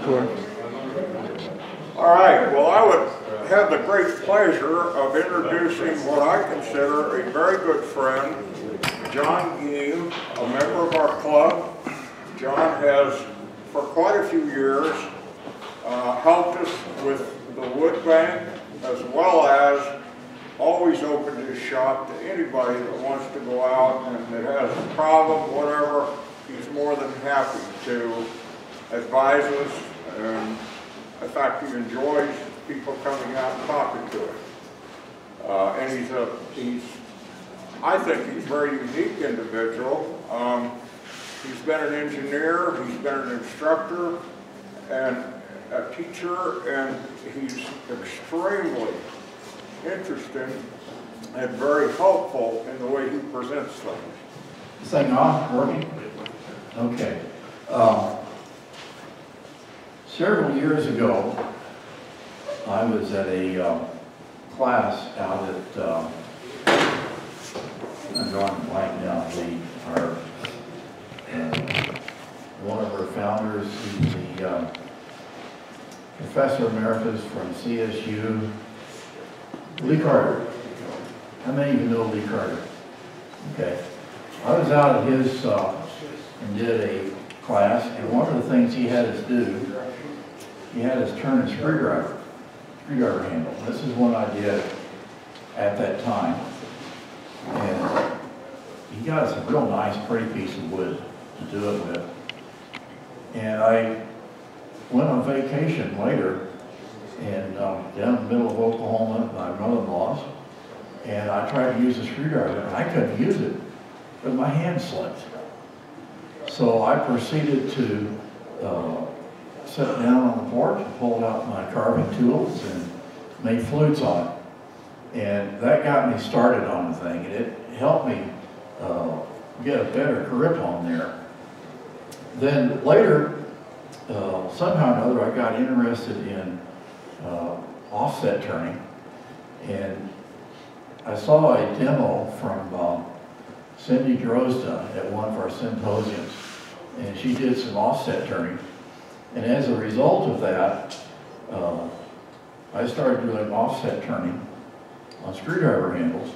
tour. All right, well, I would have the great pleasure of introducing what I consider a very good friend, John Giem, a member of our club. John has, for quite a few years, helped us with the wood bank, as well as always opened his shop to anybody that wants to go out and that has a problem, whatever. He's more than happy to advise us, and in fact, he enjoys people coming out and talking to him. And I think he's a very unique individual. He's been an engineer, he's been an instructor, and a teacher, and he's extremely interesting and very helpful in the way he presents things. This thing on? Working? Okay. Several years ago, I was at a class out at, I'm drawing a blank now, one of our founders, he's the Professor Emeritus from CSU, Lee Carter. How many of you know Lee Carter? Okay. I was out at his and did a class, and one of the things he had us do, he had us turn a screwdriver handle. This is one I did at that time. And he got us a real nice, pretty piece of wood to do it with. And I went on vacation later, and down in the middle of Oklahoma, my mother-in-law's, and I tried to use a screwdriver, and I couldn't use it, but my hand slipped. So I proceeded to sit down on the porch and pulled out my carving tools and made flutes on it. And that got me started on the thing, and it helped me get a better grip on there. Then later, somehow or another, I got interested in offset turning, and I saw a demo from Cindy Drozda at one of our symposiums, and she did some offset turning. And as a result of that, I started doing offset turning on screwdriver handles,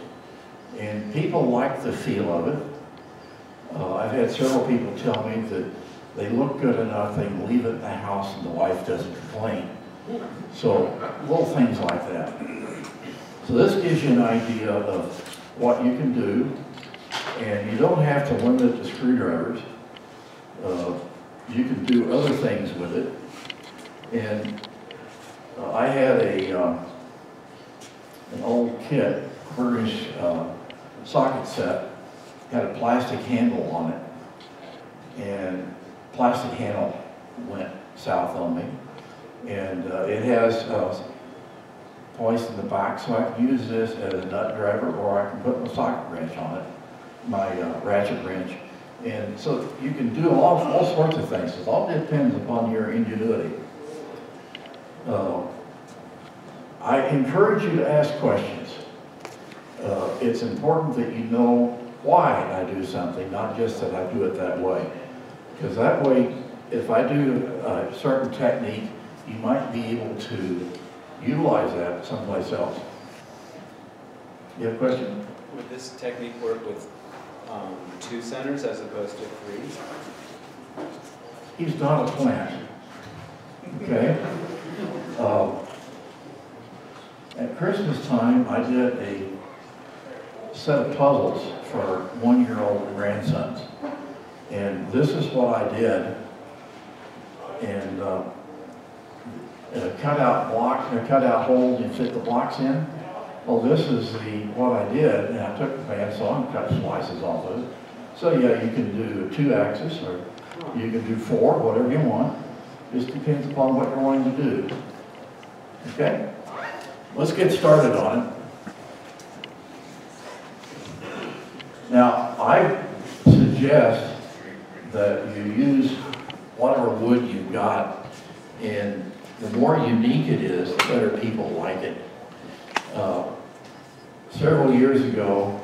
and people like the feel of it. I've had several people tell me that they look good enough, they can leave it in the house and the wife doesn't complain. So little things like that. So this gives you an idea of what you can do, and you don't have to limit it to screwdrivers. You can do other things with it. And I had an old kit, British socket set, had a plastic handle on it, and plastic handle went south on me. And it has place in the back, so I can use this as a nut driver, or I can put my socket wrench on it, my ratchet wrench. And so you can do all sorts of things. It all depends upon your ingenuity. I encourage you to ask questions. It's important that you know why I do something, not just that I do it that way. Because that way, if I do a certain technique, you might be able to utilize that someplace else. You have a question? Would this technique work with 2 centers as opposed to 3? He's not a plant. Okay? At Christmas time, I did a set of puzzles for 1-year-old grandsons. And this is what I did. And cut out blocks, cut out holes and fit the blocks in. Well, this is what I did, and I took the bandsaw and cut slices off of it. So yeah, you can do 2-axis, or you can do 4, whatever you want. Just depends upon what you're wanting to do. Okay? Let's get started on it. Now, I suggest that you use whatever wood you've got, and the more unique it is, the better people like it. Several years ago,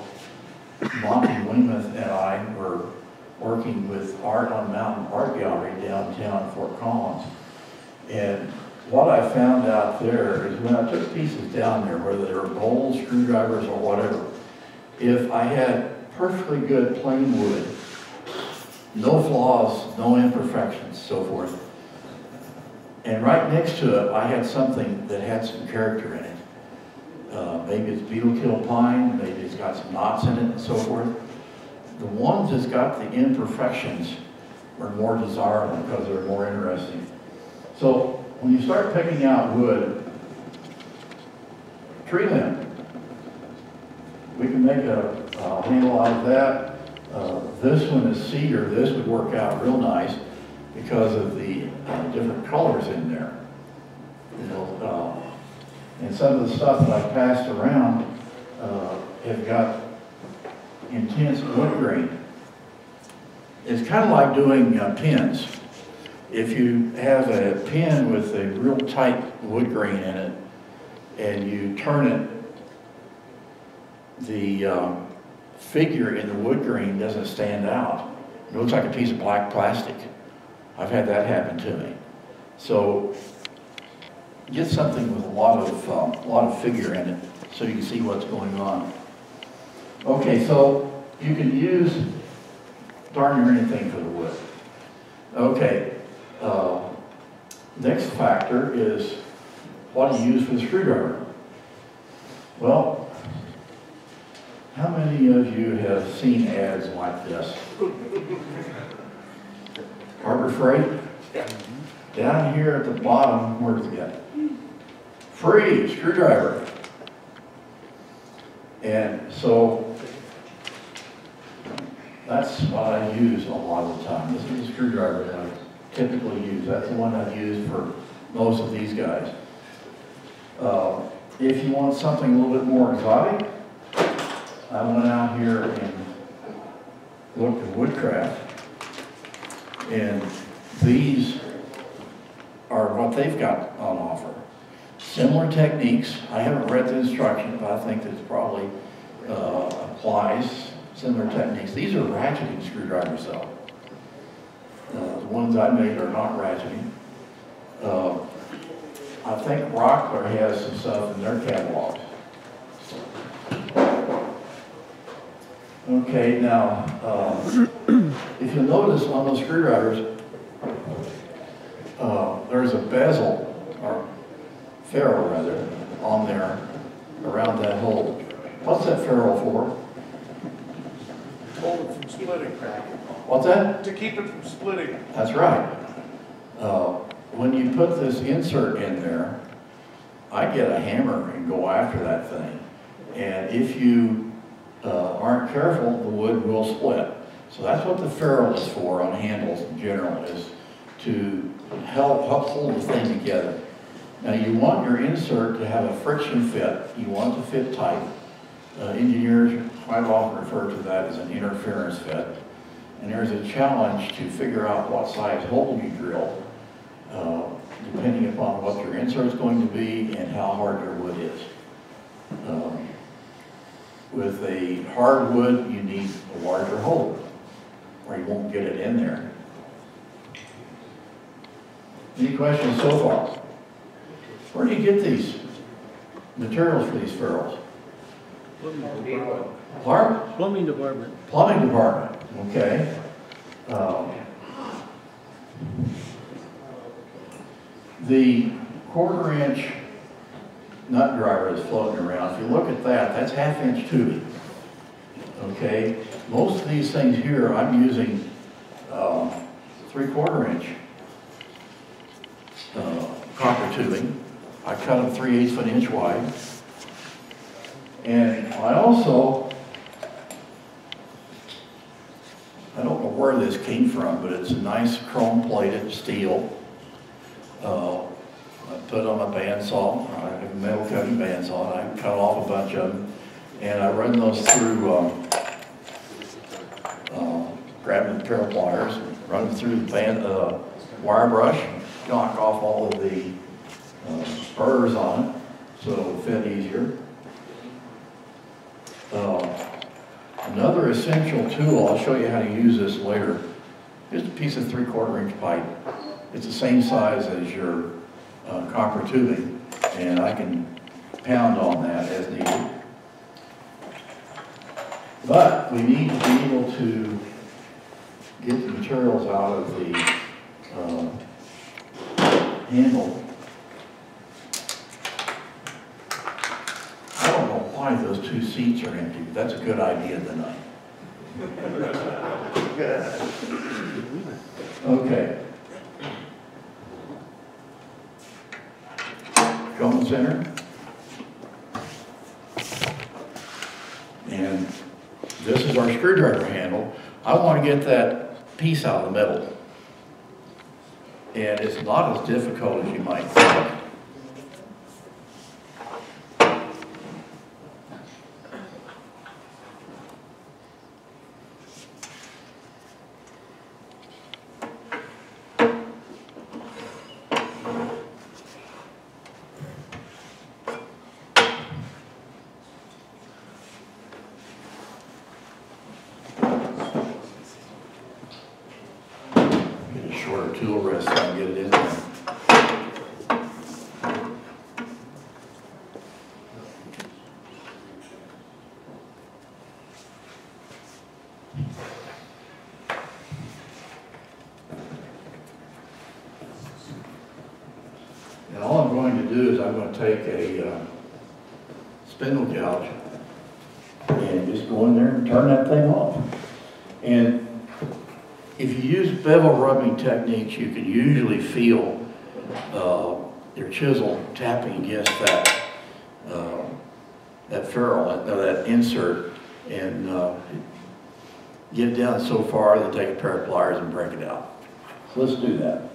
Monty Weymouth and I were working with Art on Mountain Art Gallery downtown Fort Collins, And what I found out there is when I took pieces down there, whether they were gold screwdrivers or whatever, if I had perfectly good plain wood, no flaws, no imperfections, so forth, and right next to it I had something that had some character in it. Maybe it's beetle kill pine, maybe it's got some knots in it and so forth. The ones that's got the imperfections are more desirable because they're more interesting. So when you start picking out wood, tree limb, we can make a handle out of that. This one is cedar. This would work out real nice because of the different colors in there. You know, and some of the stuff that I passed around have got intense wood grain. It's kind of like doing pins. If you have a pin with a real tight wood grain in it and you turn it, the figure in the wood grain doesn't stand out. It looks like a piece of black plastic. I've had that happen to me. So get something with a lot of figure in it so you can see what's going on. Okay, so you can use darn near anything for the wood. Okay, next factor is what do you use for the screwdriver? Well, how many of you have seen ads like this? Harbor Freight? Down here at the bottom, where's it at? Free screwdriver. And so that's what I use a lot of the time. This is the screwdriver that I typically use. That's the one I've used for most of these guys. If you want something a little bit more exotic, I went out here and looked at woodcraft, and these are what they've got on offer. Similar techniques. I haven't read the instructions, but I think this probably applies similar techniques. These are ratcheting screwdrivers though. The ones I made are not ratcheting. I think Rockler has some stuff in their catalog. Okay, now, if you'll notice on those screwdrivers, there's a bezel, or ferrule rather, on there around that hole. What's that ferrule for? Hold it from splitting. What's that? To keep it from splitting. That's right. When you put this insert in there, I get a hammer and go after that thing. And if you aren't careful, the wood will split. So that's what the ferrule is for on handles in general, is to help hold the thing together. Now you want your insert to have a friction fit. You want it to fit tight. Engineers quite often refer to that as an interference fit. And there's a challenge to figure out what size hole you drill, depending upon what your insert is going to be and how hard your wood is. With a hard wood, you need a larger hole, or you won't get it in there. Any questions so far? Where do you get these materials for these ferrules? Pardon? Plumbing department. Plumbing department, okay. The 1/4 inch nut driver that's floating around, if you look at that, that's 1/2 inch tubing. Okay, most of these things here I'm using 3/4 inch copper tubing. I cut them 3/8 of an inch wide. And I also, I don't know where this came from, but it's a nice chrome plated steel. I put on a bandsaw, I have a metal cutting bandsaw, and I cut off a bunch of them. And I run those through, grab the pair of pliers, run them through the wire brush, knock off all of the spurs on it so it'll fit easier. Another essential tool, I'll show you how to use this later, just a piece of 3/4 inch pipe. It's the same size as your copper tubing, and I can pound on that as needed. But we need to be able to get the materials out of the handle. I don't know why those two seats are empty, but that's a good idea tonight. Okay. Cone center. And this is our screwdriver handle. I want to get that piece out of the middle. And it's not as difficult as you might think. Shorter tool rest so I can get it in there. Now all I'm going to do is I'm going to take a spindle gouge and just go in there and turn that thing off. And if you use bevel rubbing techniques, you can usually feel your chisel tapping against that ferrule, that insert, and get it down so far, then take a pair of pliers and break it out. So let's do that.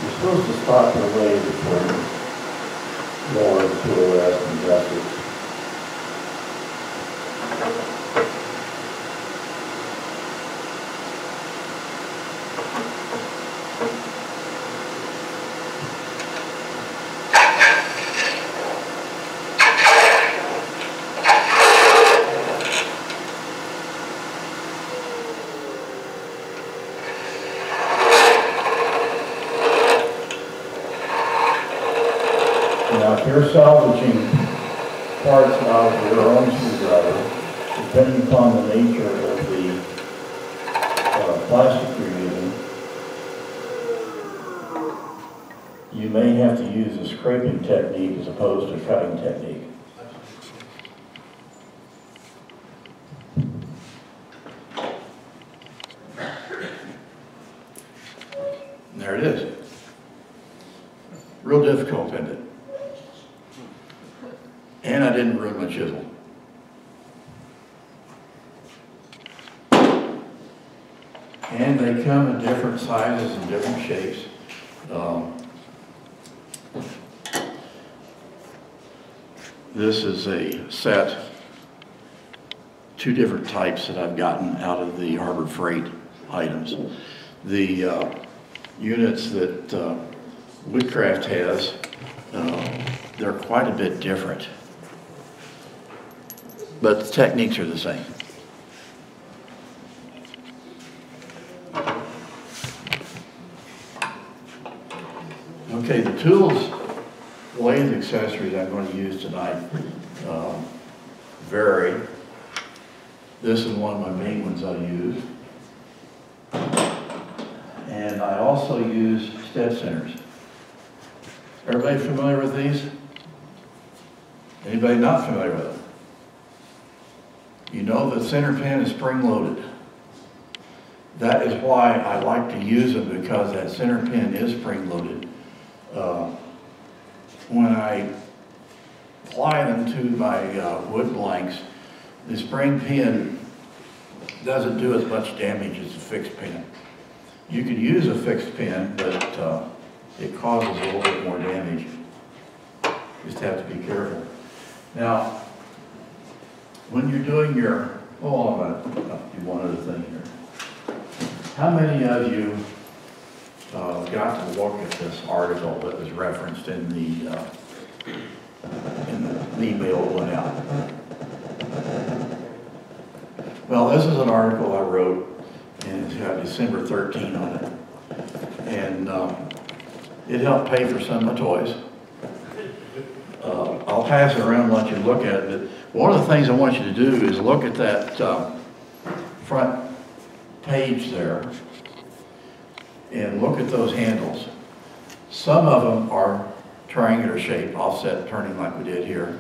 You're supposed to stop the blade before you lower the tool rest and adjust it. Now, if you're salvaging parts out of your own screwdriver, depending upon the nature of the plastic you're using, you may have to use a scraping technique as opposed to a cutting technique. And there it is. Real difficult, isn't it? And I didn't ruin my chisel. And they come in different sizes and different shapes. This is a set, 2 different types that I've gotten out of the Harbor Freight items. The units that Woodcraft has, they're quite a bit different. But the techniques are the same. Okay, the tools, lathe accessories I'm going to use tonight vary. This is one of my main ones I use. And I also use stud centers. Everybody familiar with these? Anybody not familiar with them? You know the center pin is spring-loaded. That is why I like to use them, because that center pin is spring-loaded. When I apply them to my wood blanks, the spring pin doesn't do as much damage as a fixed pin. You can use a fixed pin, but it causes a little bit more damage. Just have to be careful. Now, when you're doing your, I'm going to do one other thing here. How many of you got to look at this article that was referenced in the email that went out. Well, this is an article I wrote, and it's got December 13 on it. And it helped pay for some of my toys. I'll pass it around and let you look at it. One of the things I want you to do is look at that front page there and look at those handles. Some of them are triangular shape, offset turning like we did here,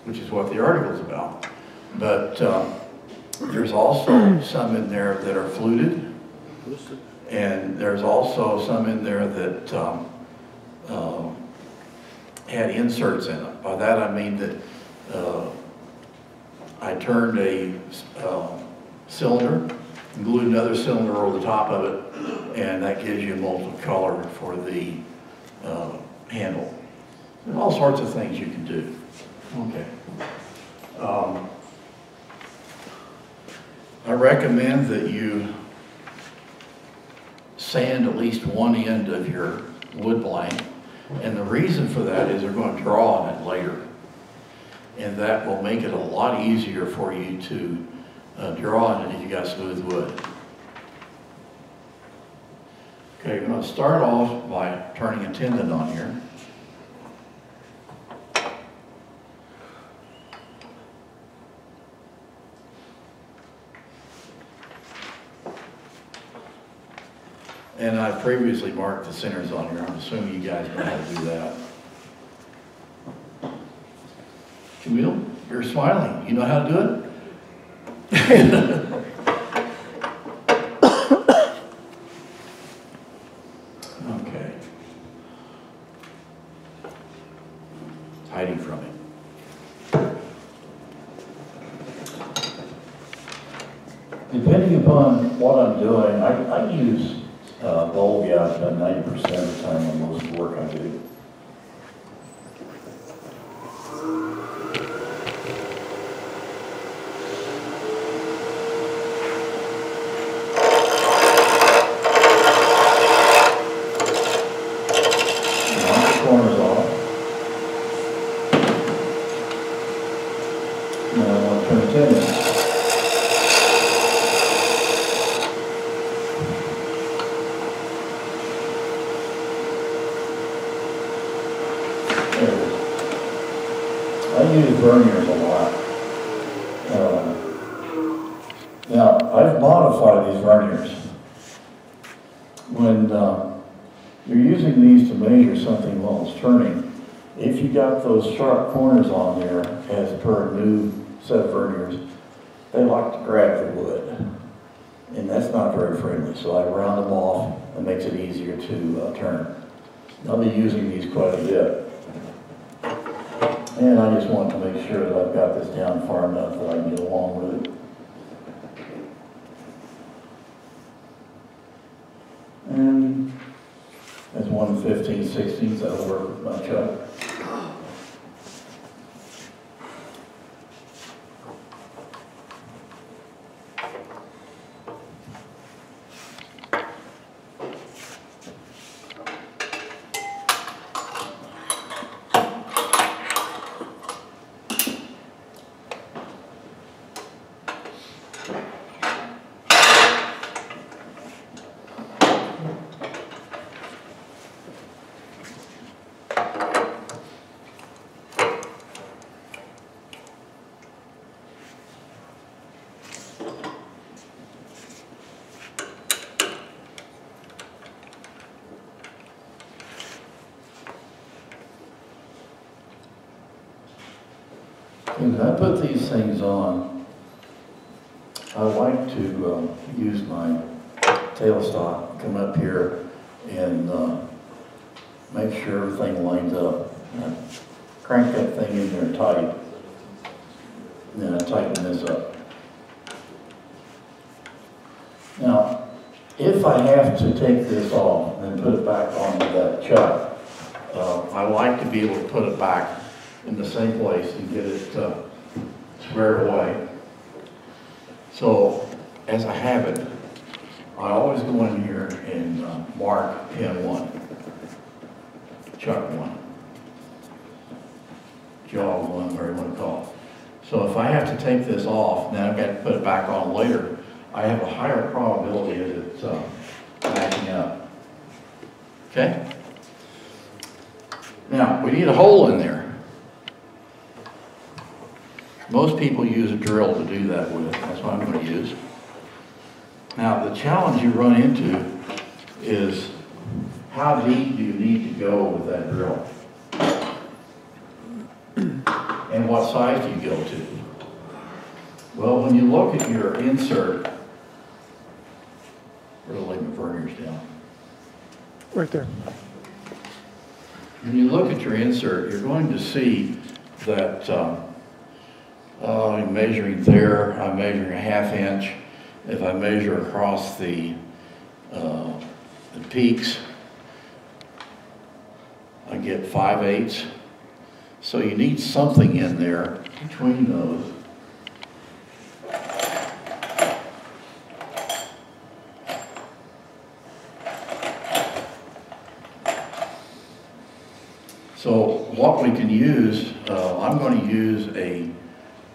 which is what the article's about. But there's also some in there that are fluted, and there's also some in there that had inserts in them. By that I mean that I turned a cylinder and glued another cylinder over the top of it, and that gives you a molten color for the handle. There's all sorts of things you can do. Okay. I recommend that you sand at least one end of your wood blank, and the reason for that is they're going to draw on it later, and that will make it a lot easier for you to draw on it if you got smooth wood. Okay, I'm going to start off by turning a tendon on here. And I previously marked the centers on here. I'm assuming you guys know how to do that. Camille, you're smiling. You know how to do it? Okay. Hiding from it. Depending upon what I'm doing, I use bulb gouge about 90% of the time on most of the work I do. Knock the corners off. Now I want to turn the tendon. I use verniers a lot. Now, I've modified these verniers. When you're using these to measure something while it's turning, if you got those sharp corners on there, as per a new set of verniers, they like to grab the wood. And that's not very friendly, so I round them off. It makes it easier to turn. I'll be using these quite a bit. And I just want to make sure that I've got this down far enough that I can get along with it. And that's 1/15/16, that'll work with my chuck. When I put these things on, I like to use my tailstock, come up here and make sure everything lines up. I crank that thing in there tight, and then I tighten this up. Now, if I have to take this off and put it back onto that chuck, I like to be able to put it back in the same place and get it squared away. So, as a habit, I always go in here and mark mark pin 1, chuck 1, jaw 1, whatever you want to call it. So if I have to take this off, now I've got to put it back on later, I have a higher probability that it's backing up. Okay? Now, we need a hole in there. Most people use a drill to do that with. That's what I'm going to use. Now, the challenge you run into is how deep do you need to go with that drill? And what size do you go to? Well, when you look at your insert, where do I lay my verniers down? Right there. When you look at your insert, you're going to see that I'm measuring there, I'm measuring a 1/2 inch. If I measure across the peaks, I get 5/8. So you need something in there between those. So what we can use, I'm going to use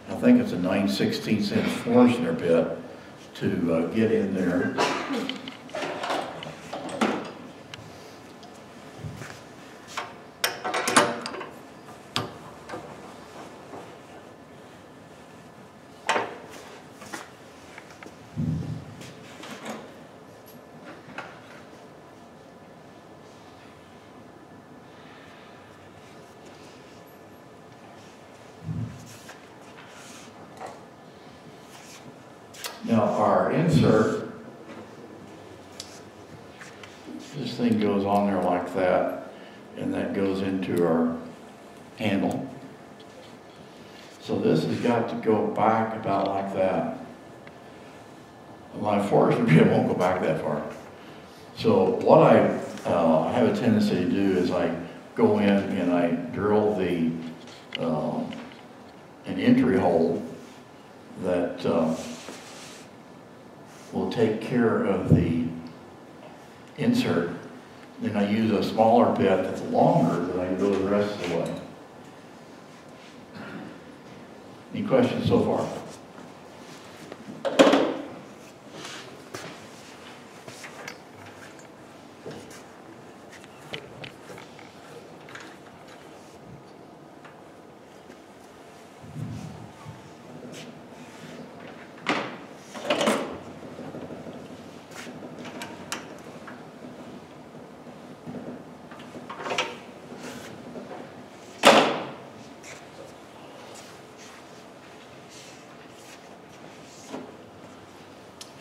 I think it's a 9/16 inch Forstner bit to get in there. Now our insert, this thing goes on there like that, and that goes into our handle. So this has got to go back about like that. My Forstner bit won't go back that far. So what I have a tendency to do is I go in and I drill an entry hole that will take care of the insert. Then I use a smaller bit that's longer that I can go the rest of the way. Any questions so far?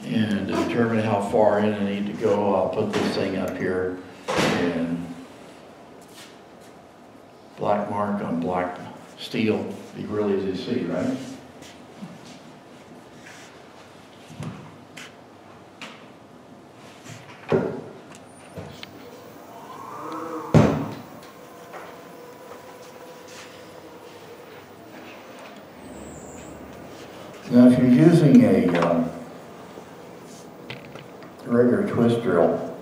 And to determine how far in I need to go, I'll put this thing up here and black mark on black steel. Be really easy to see, right? Now if you're using a regular twist drill,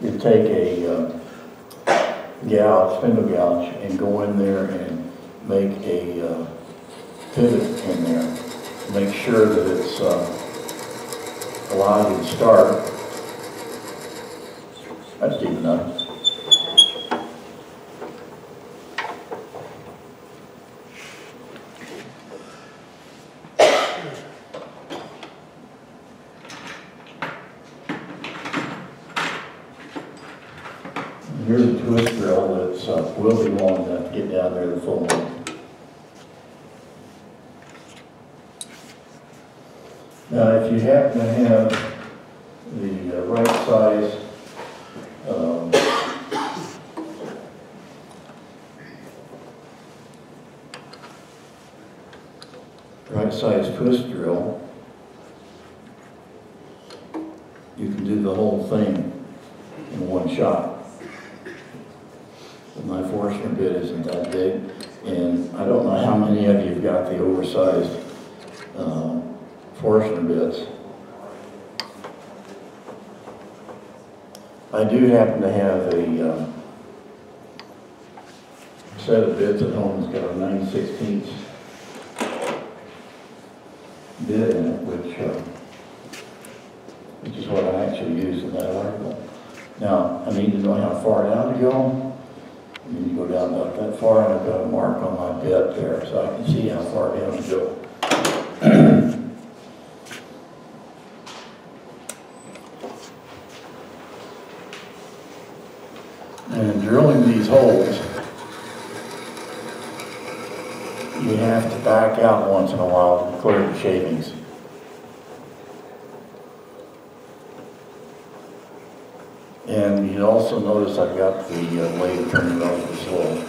you take a gouge, spindle gouge, and go in there and make a pivot in there. Make sure that it's allowed you to start. That's deep enough. Here's a twist drill that's will be long enough to get down there the full length. Now, if you happen to have the right size twist drill, you can do the whole thing in one shot. My Forstner bit isn't that big, and I don't know how many of you have got the oversized Forstner bits. I do happen to have a set of bits at home that's got a 9/16 bit in it, which is what I actually used in that article. Now, I need to know how far down to go. I need to go down about that far, and I've got a mark on my bit there so I can see how far down to go. And drilling these holes, you have to back out once in a while to clear the shavings. And you also notice I've got the blade turning relatively slow.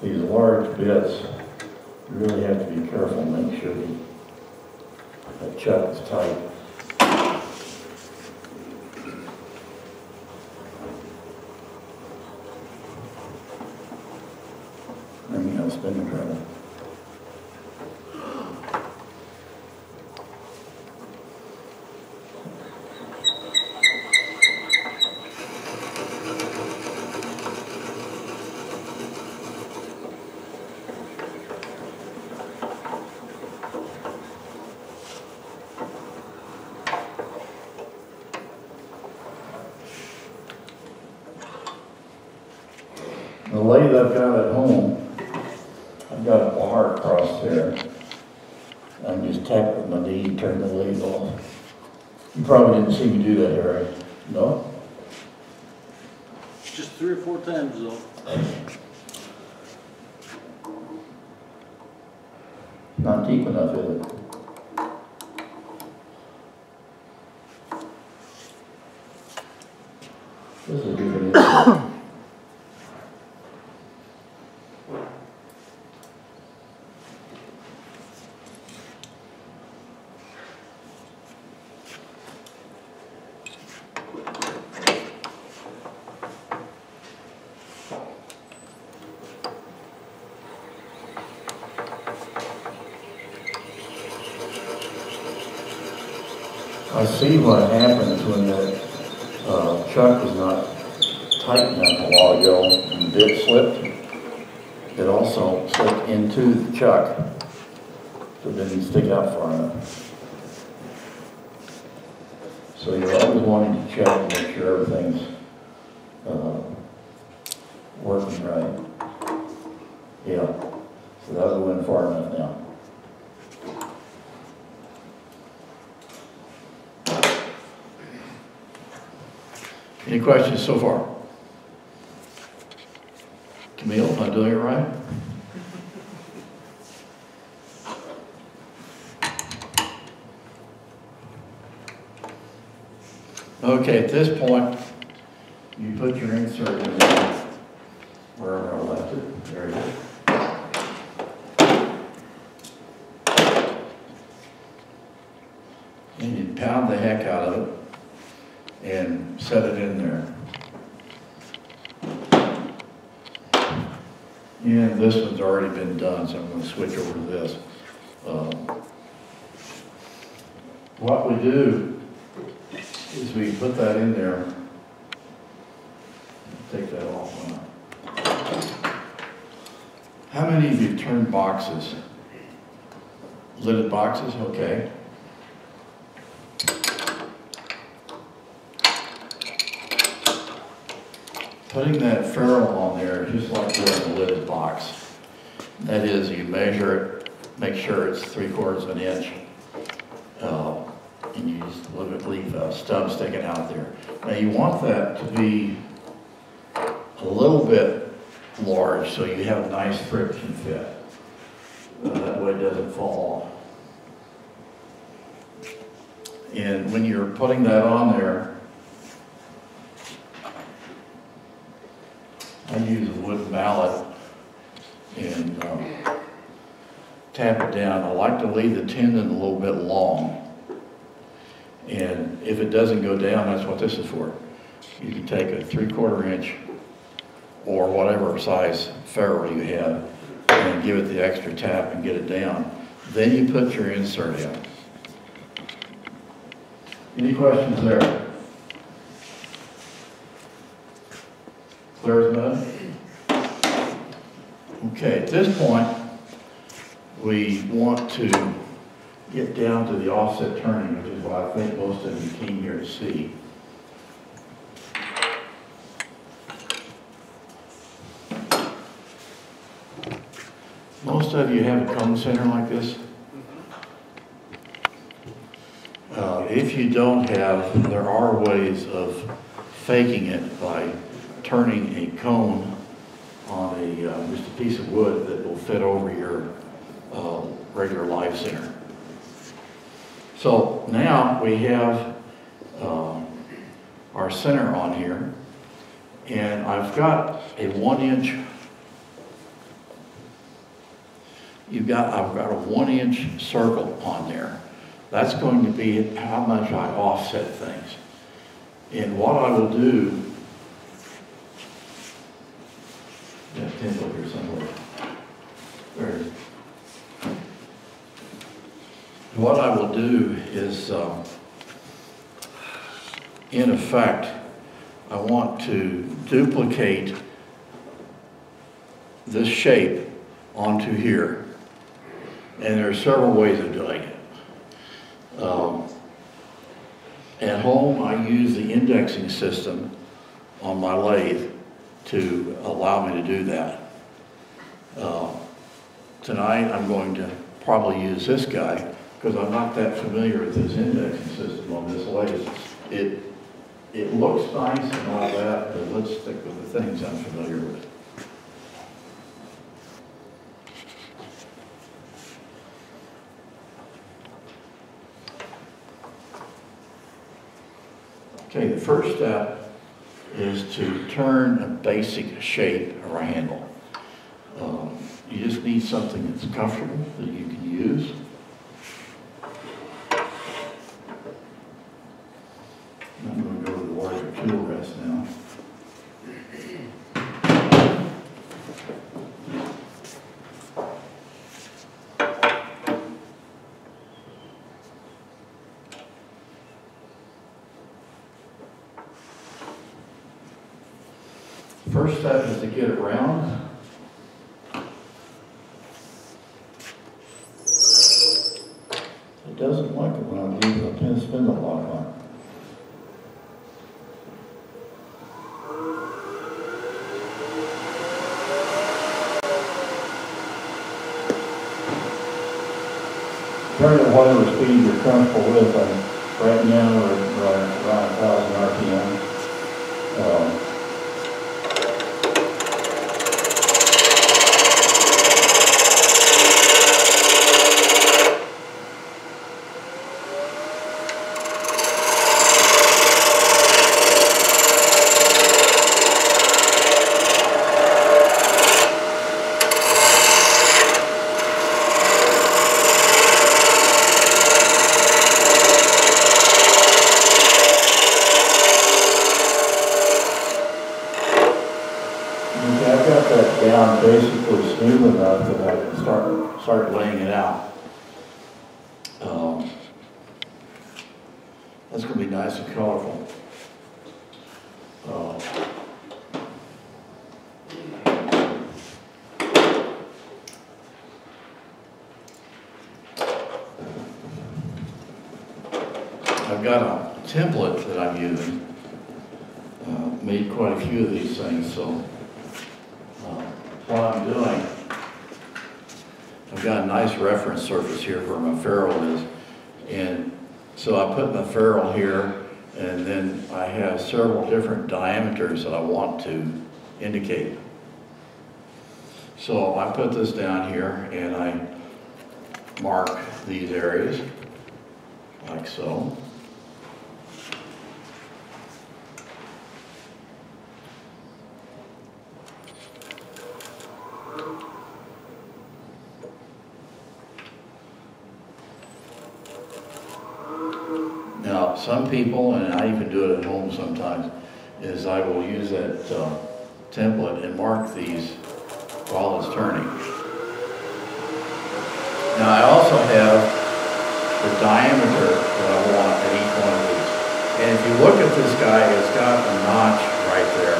These large bits, you really have to be careful and make sure that chuck is tight. Bring out spinning treadle. The lathe I've got at home, I've got a bar across there. I'm just tapping with my knee and turn the lathe off. You probably didn't see me do that, Harry. No? Just 3 or 4 times though. Not deep enough, is it? This is good. I see what happens when that chuck was not tight enough a while ago and the bit slipped. It also slipped into the chuck, so it didn't stick out far enough. So you're always wanting to check and make sure everything's working right. Yeah, so that'll go in far enough now. Any questions so far? Camille, am I doing it right? Okay, at this point, you put your insert in there, wherever I left it. There it is. And you pound the heck out of it and set it in there. And this one's already been done, so I'm going to switch over to this. What we do is we put that in there. Take that off now. How many of you turned boxes? Lidded boxes? Okay. Putting that ferrule on there is just like doing a lidded box. That is, you measure it, make sure it's 3/4 of an inch, and you just leave a stub sticking out there. Now you want that to be a little bit large so you have a nice friction fit. That way it doesn't fall off. And when you're putting that on there, I use a wooden mallet and tap it down. I like to leave the tendon a little bit long. And if it doesn't go down, that's what this is for. You can take a 3/4 inch or whatever size ferrule you have and give it the extra tap and get it down. Then you put your insert in. Any questions there? Clear as mud? Okay, at this point, we want to get down to the offset turning, which is what I think most of you came here to see. Most of you have a cone center like this. If you don't have, there are ways of faking it by turning a cone on just a piece of wood that will fit over your regular live center. So now we have our center on here, and I've got a 1-inch. I've got a 1-inch circle on there. That's going to be how much I offset things. And what I will do, got a pencil here somewhere. There it is. What I will do is, in effect, I want to duplicate this shape onto here. And there are several ways of doing it. At home, I use the indexing system on my lathe to allow me to do that. Tonight, I'm going to probably use this guy because I'm not that familiar with this indexing system on this lathe. It looks nice and all that, but let's stick with the things I'm familiar with. Okay, the first step is to turn a basic shape or a handle. You just need something that's comfortable that you can use. I'm going to go to the larger tool rest now. First step is to get it round. It doesn't like it when I leave the pin spindle lock on. Turn it whatever speed you're comfortable with. Right now we're around 1,000 RPM. Basically smooth enough that I can start laying it out. That's going to be nice and colorful. I've got a template that I'm using. Made quite a few of these things, so. What I'm doing, I've got a nice reference surface here where my ferrule is, and so I put my ferrule here, and then I have several different diameters that I want to indicate. So I put this down here, and I mark these areas, like so. some people, and I even do it at home sometimes, is I will use that template and mark these while it's turning. Now I also have the diameter that I want at each one of these. And if you look at this guy, it's got a notch right there.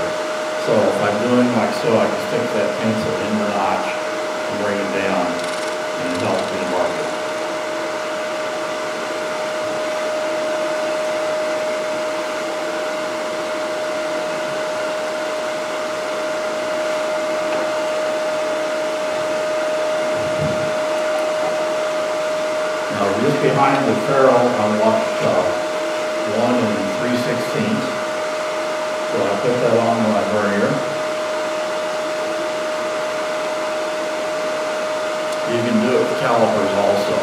So if I'm doing like so, I can stick that pencil in the notch and bring it down, and it helps me to mark it. Now just behind the ferrule, I want 1 3/16. So I put that on my vernier. You can do it with calipers also.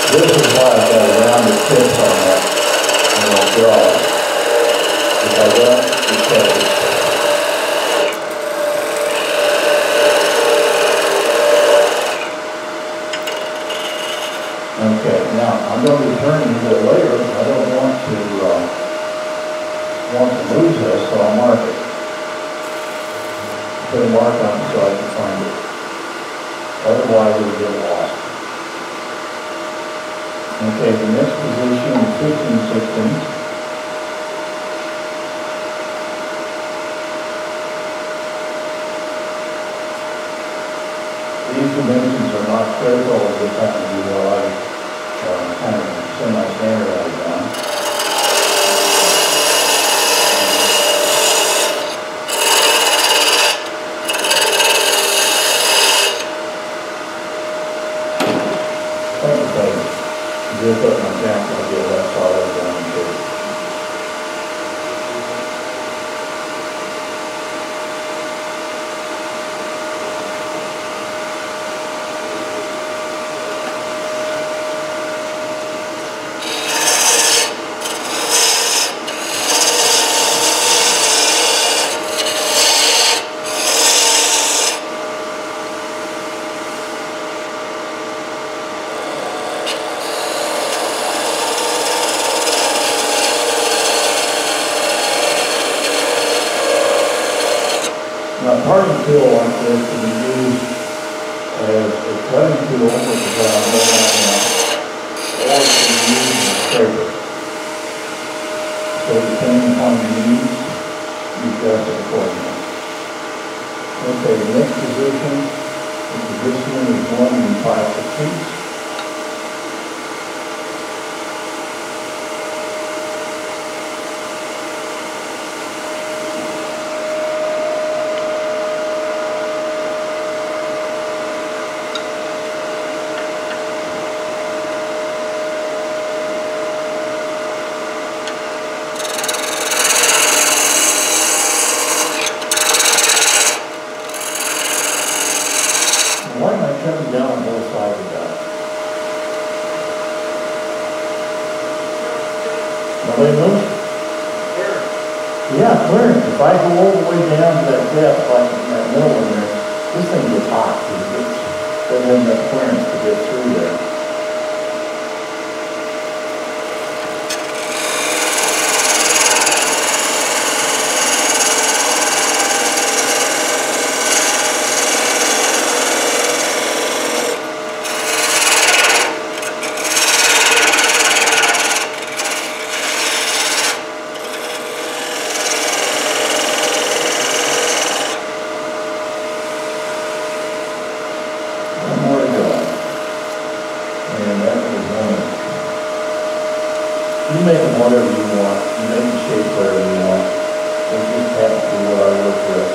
This is why I've got a rounded tip on that, and I'll draw it. If I don't, you catch it. Okay, now I'm going to be turning a bit later. I don't want to lose this, so I'll mark it. Put a mark on it so I can find it. Otherwise, it'll get lost. Okay, the next position is 15/16. These dimensions are not critical, as this happens to be what I kind of semi-standardized on. Just put my sample and get that solid down too. Now, a parting tool like this can be used as a cutting tool, which is what I'm doing right now, or it can be used as a scraper. So depending upon your needs, you adjust it accordingly. Okay, the next position is 1 5/16. Why am I cutting down on both sides of that? Nobody knows? Yeah, clearance. If I go all the way down to that depth, like in that middle one there, this thing gets hot. It doesn't have enough clearance to get through there. You make them whatever you want. You make the shape whatever you want. It just happens to be what I work with.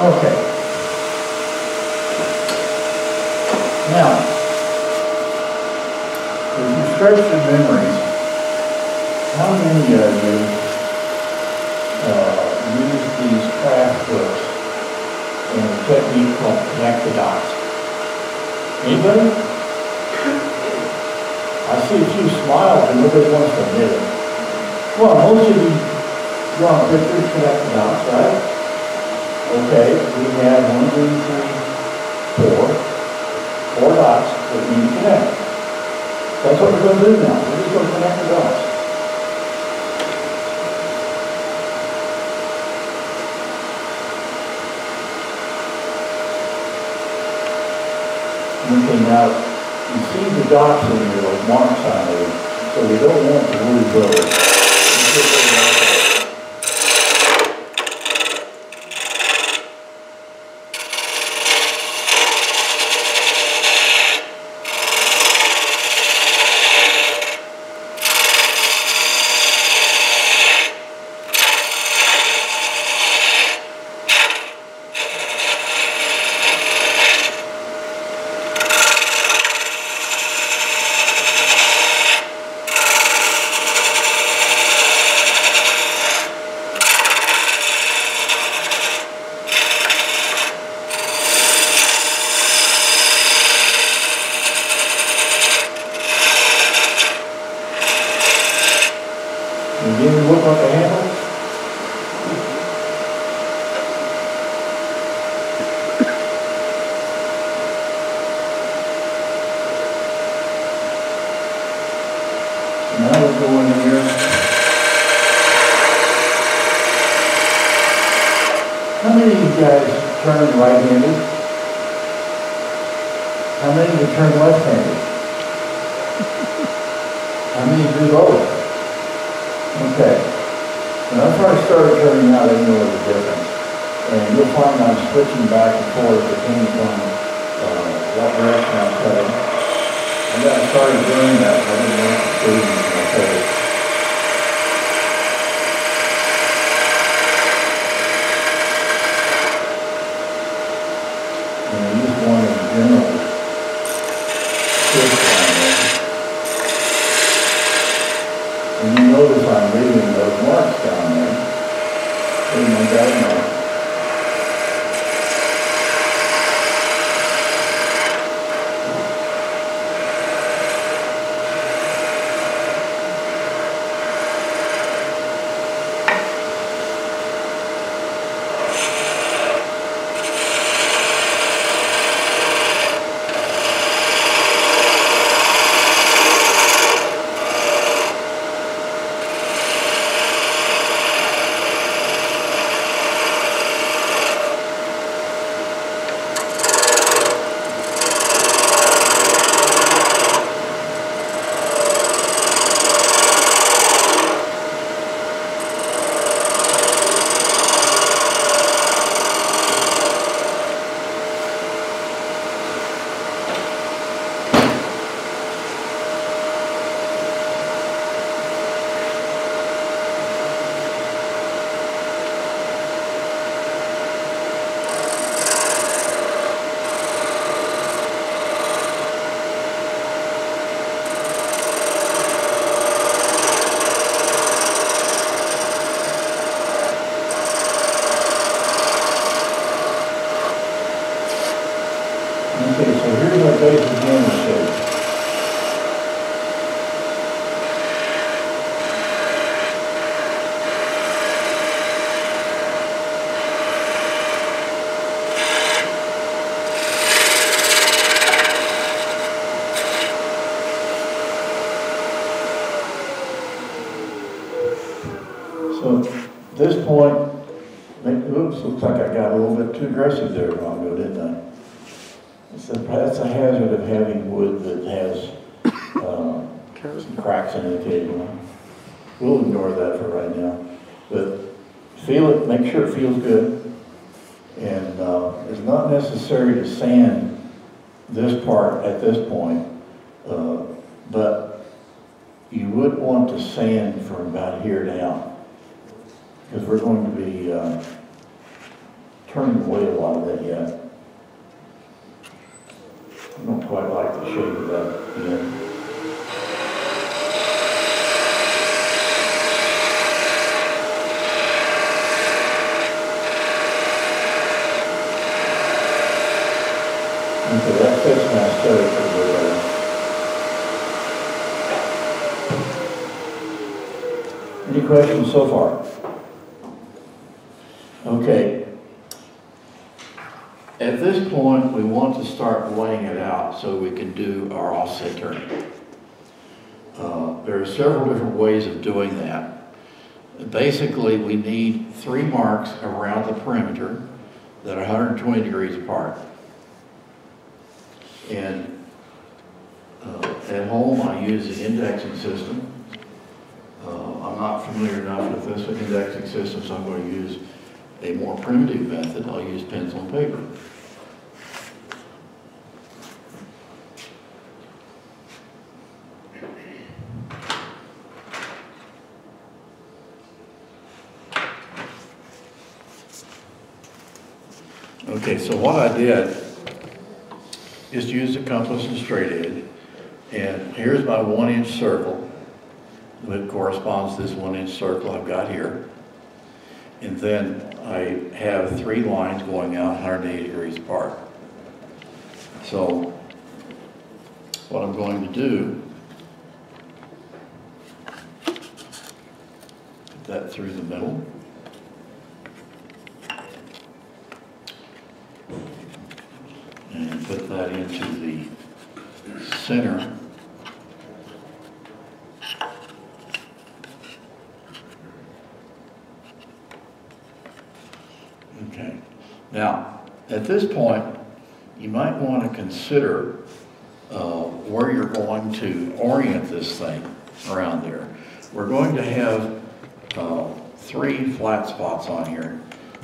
Okay. Now, if you stretch your memories, how many of you use these craft books in a technique called connect the dots? Anybody? I see a few smiles, but nobody wants to admit it. Well, most of you draw pictures, connect the dots, right? Okay, we have 1, 2, 3, 4 dots that we need to connect. That's what we're going to do now. We're just going to connect the dots. Okay, now, you see the dots in here, those marks on there, so we don't want to lose those. Look on the handle. Now we'll go in here. How many of you guys turn right-handed? How many of you turn left-handed? How many do both? Okay. When I first started turning out, I didn't know the difference. And you'll find I'm switching back and forth depending on what direction I'm cutting. And then I started doing that. I didn't want the students in my face. And I just wanted to generally switch down there. And you notice I'm leaving those marks down there. Putting my guide mark. Okay, so here's our basic hammer shape. So at this point, oops, looks like I got a little bit too aggressive there a while ago, didn't I? That's a hazard of having wood that has some cracks in it occasionally. We'll ignore that for right now. But feel it, make sure it feels good. And it's not necessary to sand this part at this point, but you would want to sand from about here down, because we're going to be turning away a lot of that yet. I don't quite like the shape of that yet. Okay, that fits my aesthetic a little better. Any questions so far? Okay. At this point, we want to start laying it out so we can do our offset turning. There are several different ways of doing that. Basically, we need 3 marks around the perimeter that are 120 degrees apart. And at home, I use the indexing system. I'm not familiar enough with this indexing system, so I'm going to use a more primitive method. I'll use pencil and paper. Okay, so what I did is use the compass and straight edge, and here's my 1-inch circle that corresponds to this 1-inch circle I've got here. And then I have 3 lines going out 180 degrees apart. So what I'm going to do, put that through the middle. And put that into the center. Okay. Now, at this point, you might want to consider where you're going to orient this thing around there. We're going to have 3 flat spots on here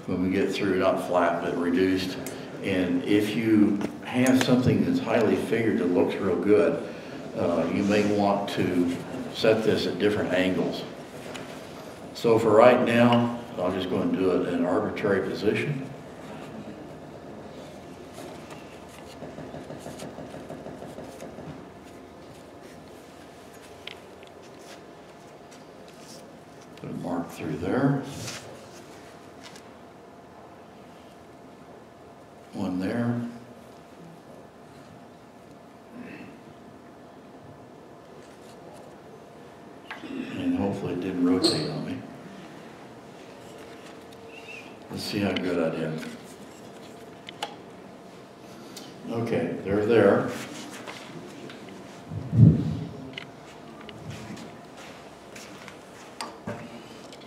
when we get through, not flat, but reduced. And if you have something that's highly figured that looks real good, you may want to set this at different angles. So for right now, I'll just go and do it in an arbitrary position. Put a mark through there. One there. And hopefully it didn't rotate on me. Let's see how good I did. Okay, they're there.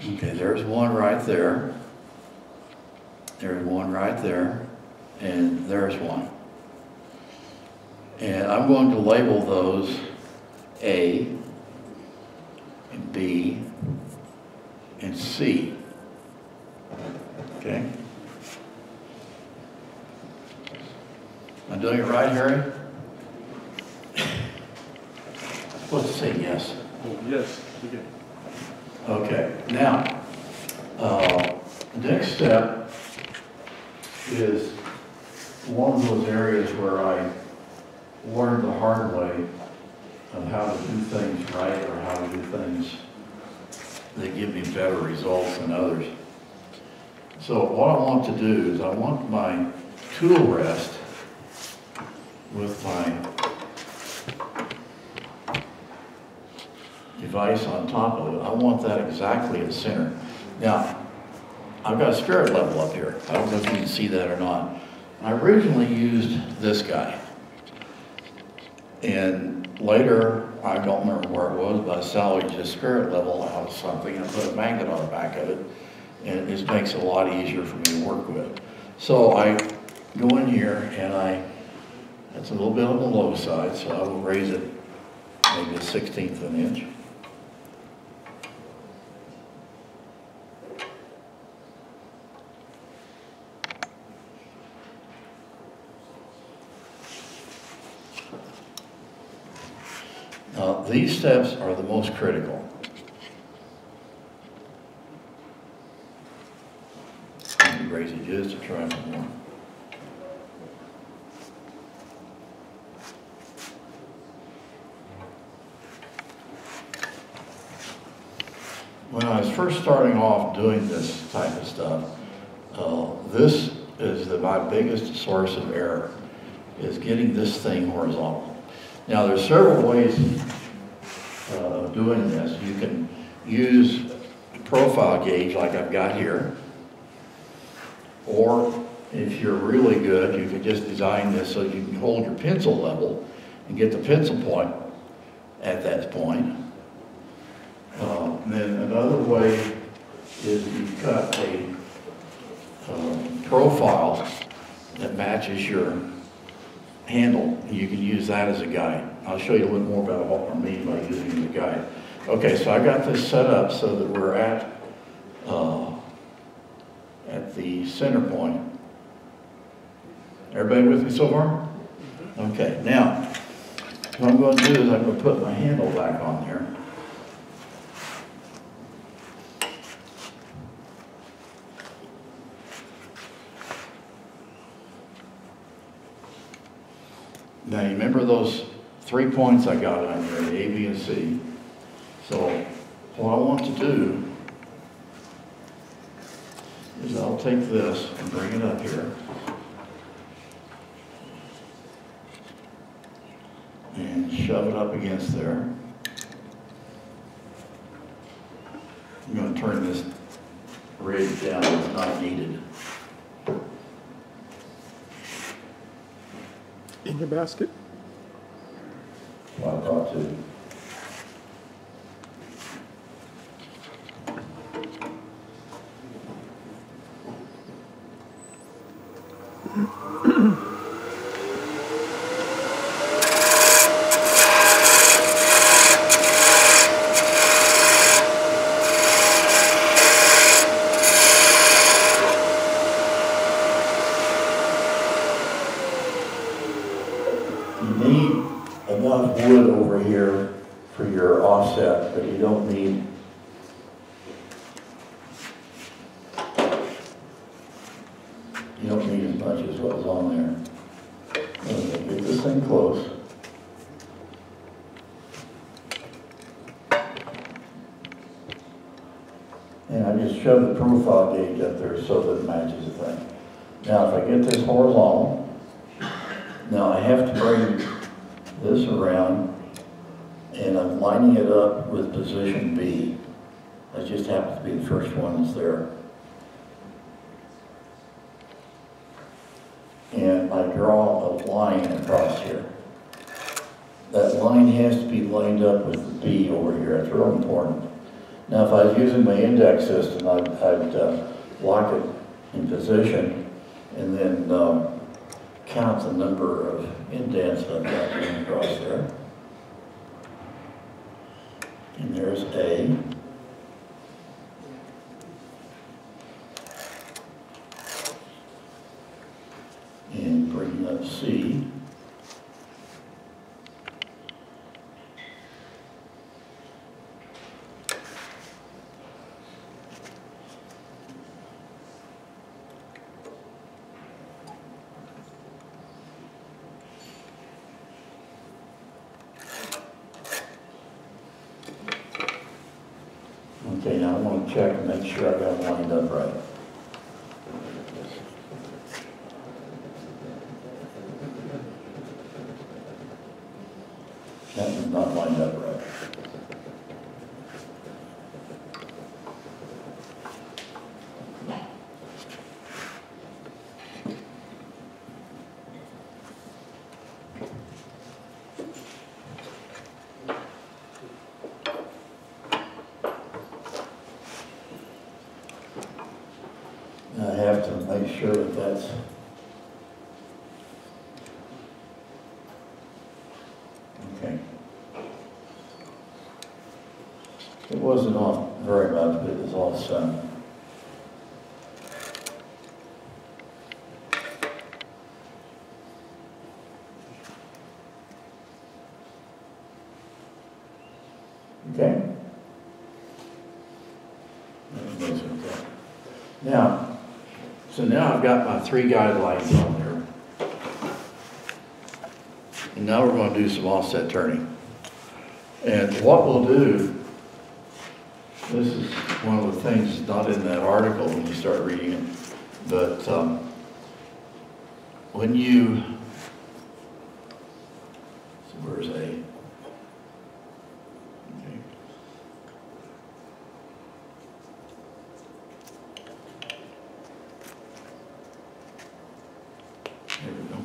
Okay, there's one right there. There's one right there. And there's one. And I'm going to label those A, and B, and C. Okay? Am I doing it right, Harry? Supposed to say yes. Oh, yes, okay. Okay, now, next step is one of those areas where I learned the hard way of how to do things right or how to do things that give me better results than others. So what I want to do is I want my tool rest with my device on top of it. I want that exactly at center. Now, I've got a spirit level up here. I don't know if you can see that or not. I originally used this guy. And later, I don't remember where it was, but I salvaged the spirit level out of something and put a magnet on the back of it. And it just makes it a lot easier for me to work with. So I go in here and it's a little bit on the low side, so I will raise it maybe 1/16 of an inch. Now, these steps are the most critical. crazy, just a trifle more. When I was first starting off doing this type of stuff, this is my biggest source of error, is getting this thing horizontal. Now there's several ways of doing this. You can use a profile gauge like I've got here, or if you're really good, you could just design this so you can hold your pencil level and get the pencil point at that point. Then another way is you cut a profile that matches your handle. You can use that as a guide. I'll show you a little more about what I mean by using it as a guide. Okay, so I got this set up so that we're at the center point. Everybody with me so far? Okay, now, what I'm going to do is I'm going to put my handle back on there. Now, you remember those 3 points I got on there, A, B, and C. So, what I want to do is I'll take this and bring it up here. And shove it up against there. I'm going to turn this ridge down, it's not needed. In your basket? Well, I thought to. You need enough wood over here for your offset, but you don't need as much as what was on there. Okay, get this thing close. And I just shove the profile gauge up there so that it matches the thing. Now if I get this horizontal, now I have to bring this around, and I'm lining it up with position B. That just happens to be the first one that's there. And I draw a line across here. That line has to be lined up with the B over here. That's real important. Now if I was using my index system, I'd lock it in position and then count the number of indents I've got going across there. And there's A. And bringing up C. Okay, now I want to check and make sure I got it lined up right. That is not lined up right. I have to make sure that that's okay. It wasn't off very much, but it was off some. Okay? Now, So now I've got my 3 guidelines on there. And now we're going to do some offset turning. And what we'll do, this is one of the things that's not in that article when you start reading it, but when you, so where's A? Okay. There we go.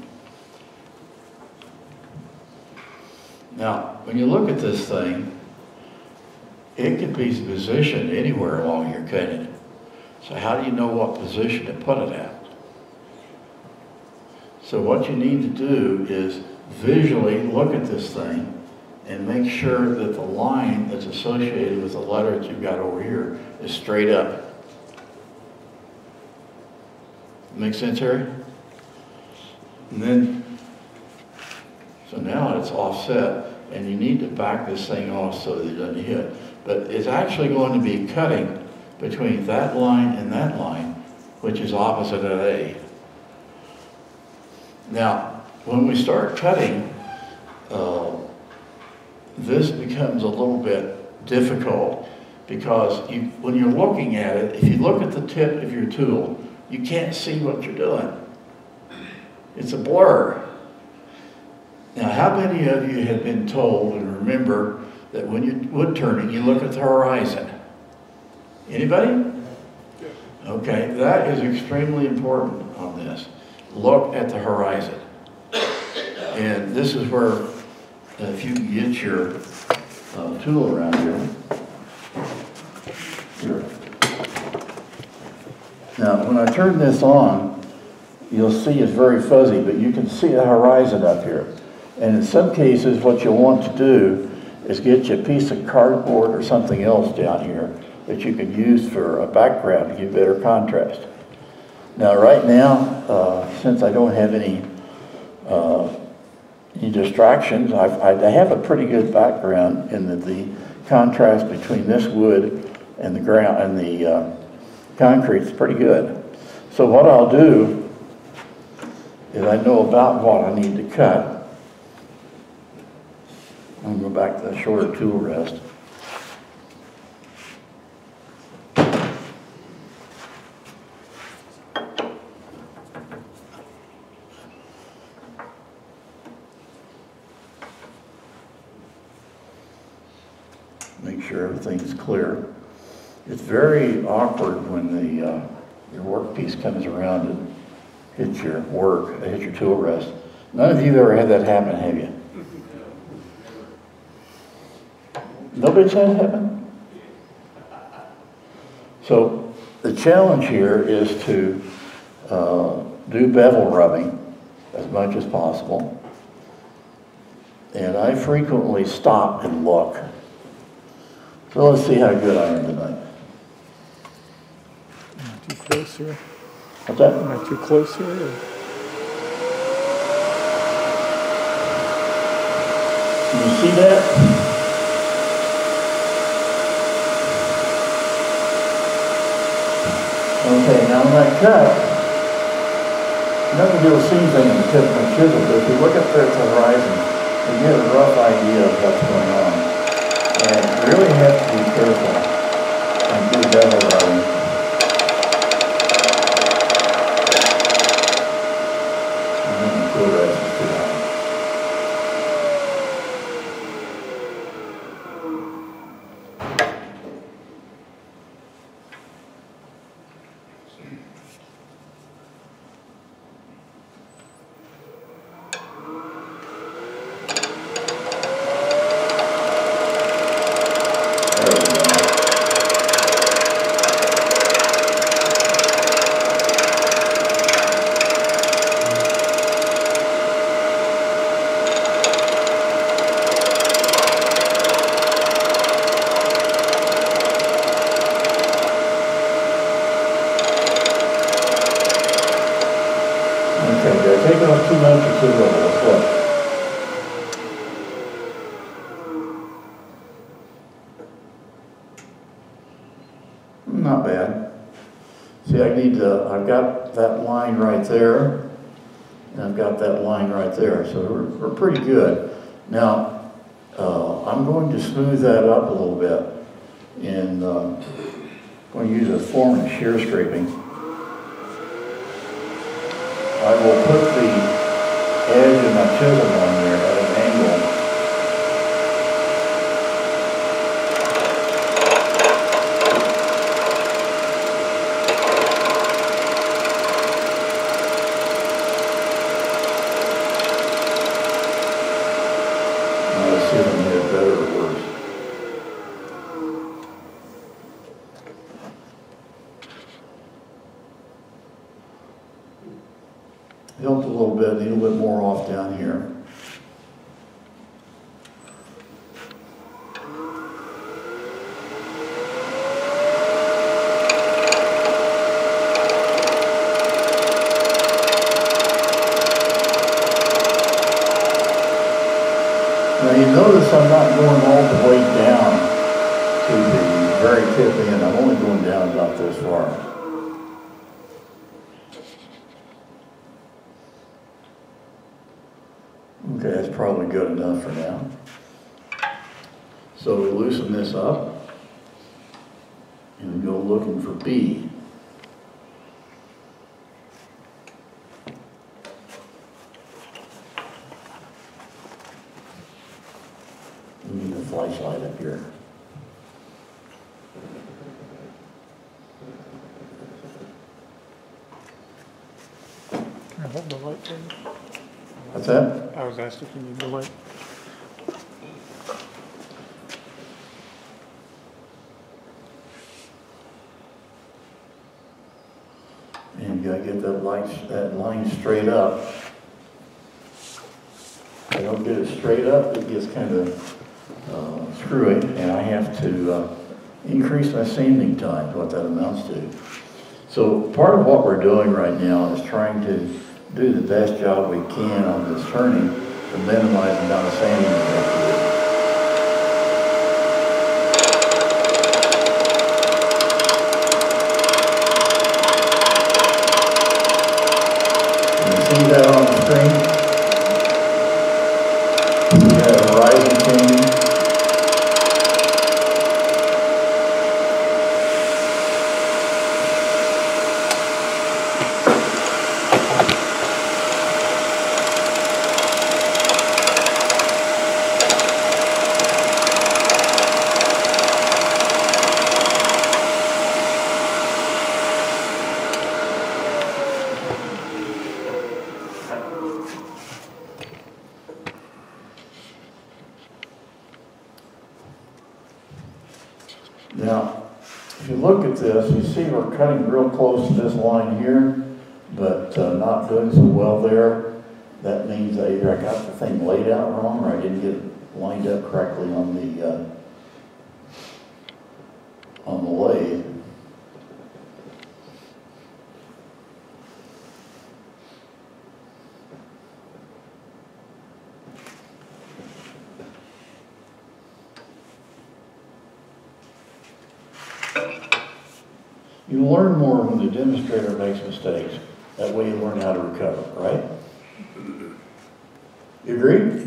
Now, when you look at this thing, it can be positioned anywhere along your cutting. So how do you know what position to put it at? So what you need to do is visually look at this thing and make sure that the line that's associated with the letter that you've got over here is straight up. Make sense, Harry? And then, so now it's offset, and you need to back this thing off so that it doesn't hit. But it's actually going to be cutting between that line and that line, which is opposite of A. Now, when we start cutting, this becomes a little bit difficult because when you're looking at it, if you look at the tip of your tool, you can't see what you're doing. It's a blur. Now, how many of you have been told and remember that when you're wood turning, you look at the horizon? Anybody? Okay, that is extremely important on this. Look at the horizon. And this is where, if you get your tool around here. Now, when I turn this on, you'll see it's very fuzzy, but you can see the horizon up here. And in some cases, what you'll want to do is get you a piece of cardboard or something else down here that you can use for a background to give better contrast. Now, right now, since I don't have any distractions, I have a pretty good background in that the contrast between this wood and the ground and the concrete is pretty good. So what I'll do is I know about what I need to cut. I'm going to go back to the shorter tool rest. Make sure everything's clear. It's very awkward when your workpiece comes around and hits your hits your tool rest. None of you have ever had that happen, have you? Nobody's had it happen? So the challenge here is to do bevel rubbing as much as possible. And I frequently stop and look. So let's see how good I am tonight. Not too close here. What's that? Not too close here. Or? Can you see that? Okay, now when I cut, you're not going to be able to see anything on the tip of my chisel, but if you look up there at the horizon, you get a rough idea of what's going on. And you really have to be careful and do bevel rubbing. And then the tool rest is too high. Take off too much or too little. Let's look. Not bad. See, I've got that line right there, and I've got that line right there, so we're pretty good. Now, I'm going to smooth that up a little bit, and I'm going to use a form of shear scraping. I will put the edge of my chisel on there at an angle. Let's see if I can get it better or worse. Helped a little bit, need a little bit more off down here. Now you notice I'm not going all the way down to the very tip end. I'm only going down about this far. Okay, that's probably good enough for now. So we loosen this up and we go looking for B. We need a flashlight up here. Can I hold the light for you? What's that? I was asked if you need the light. And you gotta get that line straight up. If I don't get it straight up, it gets kind of screwy, and I have to increase my sanding time, is what that amounts to. So part of what we're doing right now is trying to do the best job we can on this turning to minimize the amount of sanding we have to do. Can you see that on the screen? We have horizon changing. Now, if you look at this, you see we're cutting real close to this line here, but not doing so well there. That means either I got the thing laid out wrong or I didn't get it lined up correctly on the lathe. You learn more when the demonstrator makes mistakes. That way you learn how to recover, right? You agree?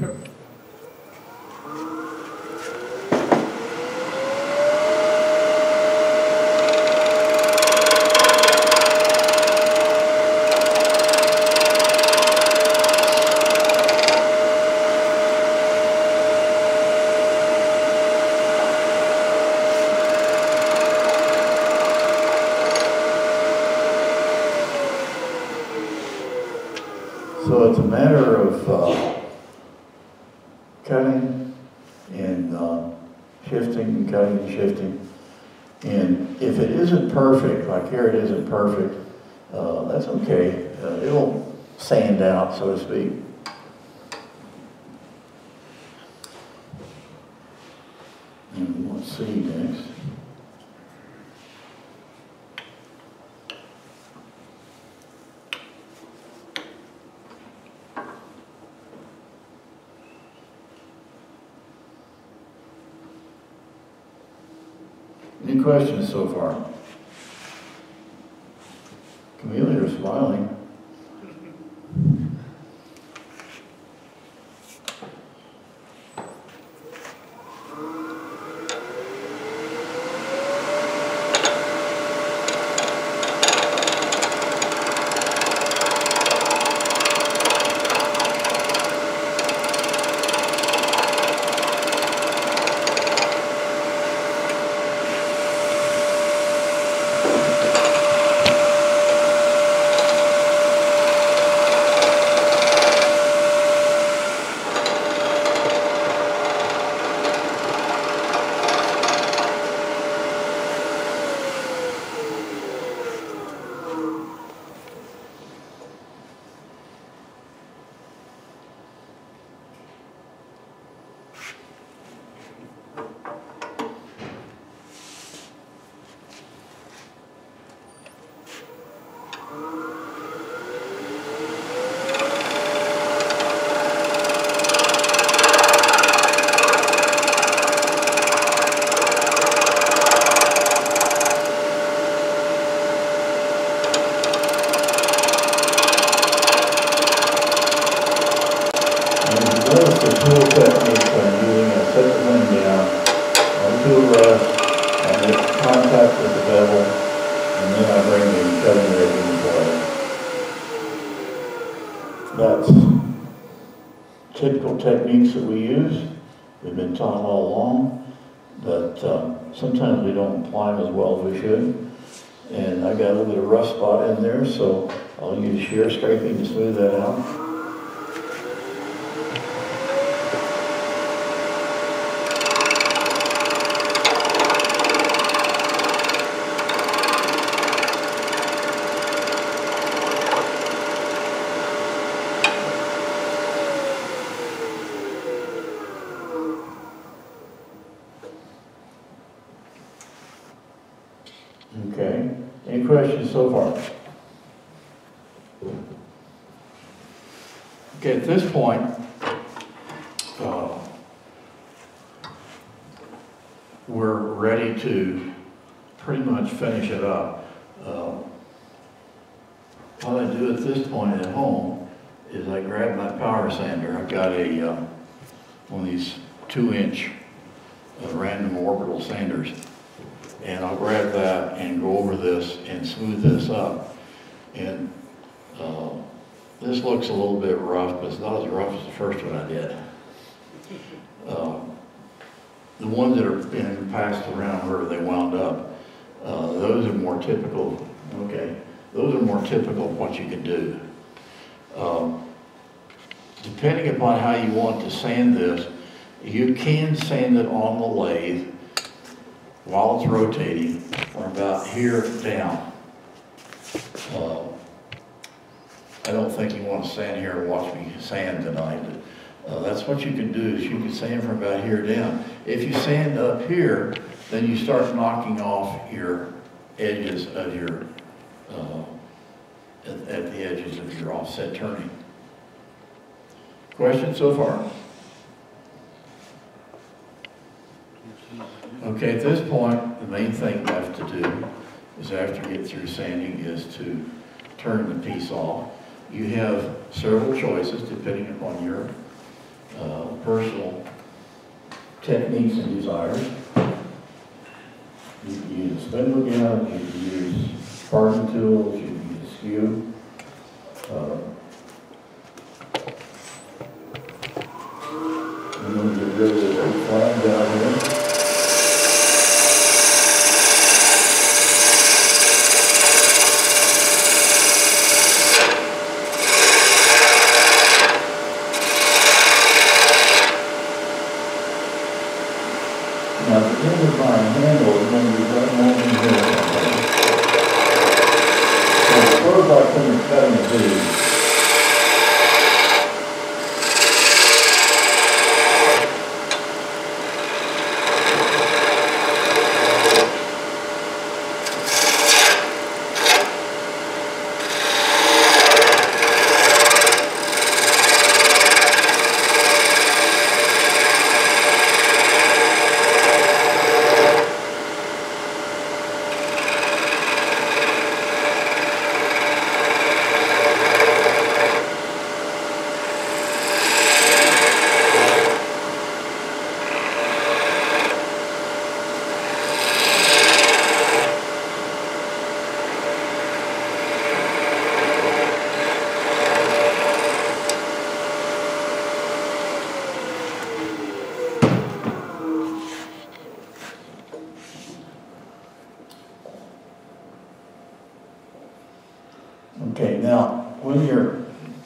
So it's a matter of cutting and shifting and cutting and shifting. And if it isn't perfect, like here it isn't perfect, that's okay. It'll sand out, so to speak. And let's see next. Any questions so far? Camellia are smiling. Typical techniques that we use. We've been taught all along, but sometimes we don't apply them as well as we should. And I got a little bit of rough spot in there, so I'll use shear scraping to smooth that out. Okay, any questions so far? Okay, at this point, we're ready to pretty much finish it up. What I do at this point at home is I grab my power sander. I've got a one of these 2-inch random orbital sanders. And I'll grab that and go over this and smooth this up. And this looks a little bit rough, but it's not as rough as the first one I did. The ones that are being passed around where they wound up, those are more typical. Okay, those are more typical of what you can do. Depending upon how you want to sand this, you can sand it on the lathe while it's rotating from about here down. I don't think you want to stand here and watch me sand tonight, but that's what you can do, is you can sand from about here down. If you sand up here, then you start knocking off your edges of your, at the edges of your offset turning. Questions so far? Okay, at this point, the main thing left to do is, after you get through sanding, is to turn the piece off. You have several choices depending upon your personal techniques and desires. You can use a spindle gouge, you can use parting tools, you can use a skew. I'm going to get rid of this big flag down here. Now, the end of my handle is going to be right over here. So it's sort of like when you're cutting a bead. Okay, now, when you're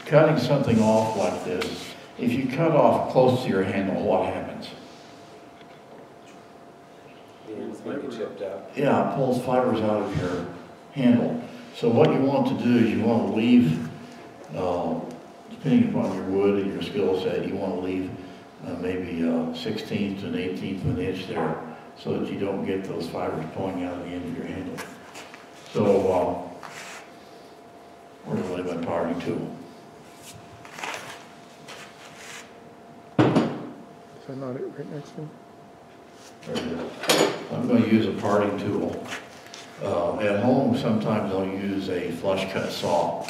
cutting something off like this, if you cut off close to your handle, what happens? The end's gonna get chipped out. Yeah, it pulls fibers out of your handle. So what you want to do is you want to leave, depending upon your wood and your skill set, you want to leave maybe a 1/16 to an 1/18 of an inch there so that you don't get those fibers pulling out of the end of your handle. So, where's the my parting tool? Is that not it right next to him? There it is. I'm going to use a parting tool. At home, sometimes I'll use a flush cut saw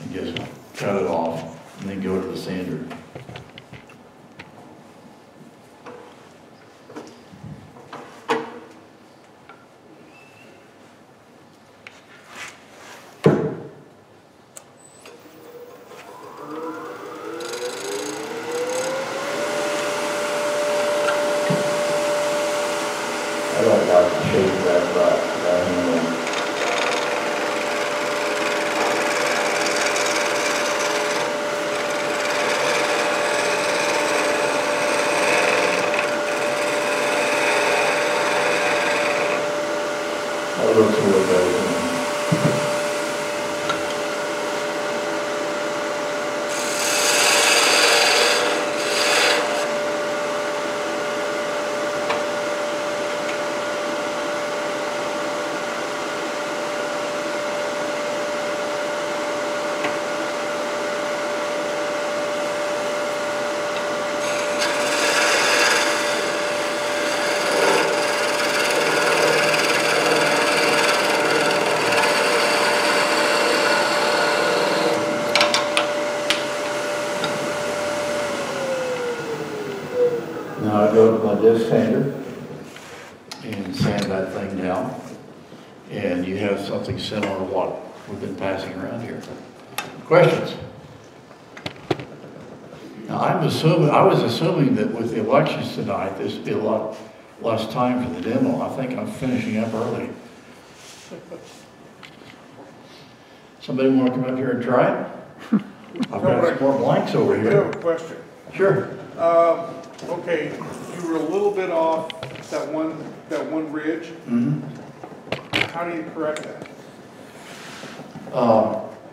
and just cut it off and then go to the sander. I don't like the shape of that handle. That looks a little better to me. Now I go to my disc sander and sand that thing down, and you have something similar to what we've been passing around here. Questions? Now I was assuming that with the elections tonight, this would be a lot less time for the demo. I think I'm finishing up early. Somebody want to come up here and try it? I've got some more blanks over I have here. a question. Sure. Okay, you were a little bit off that one ridge. Mm-hmm. How do you correct that?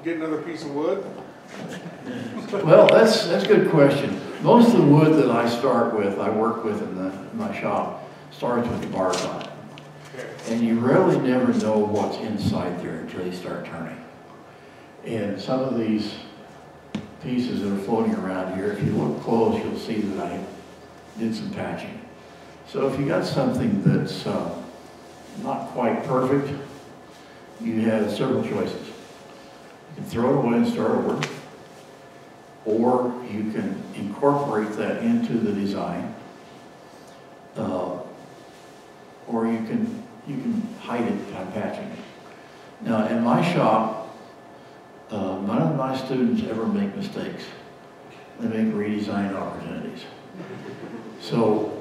Get another piece of wood? Well, that's a good question. Most of the wood that I start with, I work with in my shop, starts with the bars on it. Okay. And you really never know what's inside there until you start turning. And some of these pieces that are floating around here, if you look close, you'll see that I did some patching. So if you got something that's not quite perfect, you have several choices. You can throw it away and start over, or you can incorporate that into the design, or you can hide it by patching it. Now, in my shop, none of my students ever make mistakes. They make redesign opportunities. So,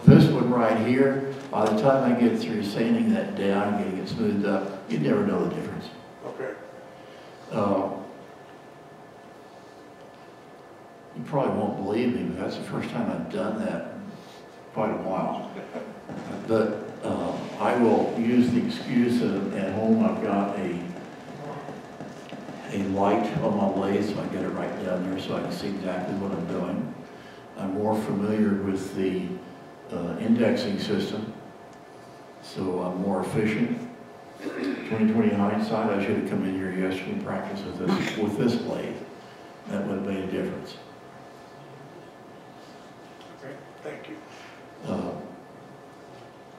this one right here, by the time I get through sanding that down, getting it smoothed up, you'd never know the difference. Okay. You probably won't believe me, but that's the first time I've done that in quite a while. But I will use the excuse that at home I've got a light on my lathe, so I get it right down there so I can see exactly what I'm doing. I'm more familiar with the indexing system, so I'm more efficient. 20/20 hindsight, I should have come in here yesterday and practiced with this lathe. That would have made a difference. Okay, thank you.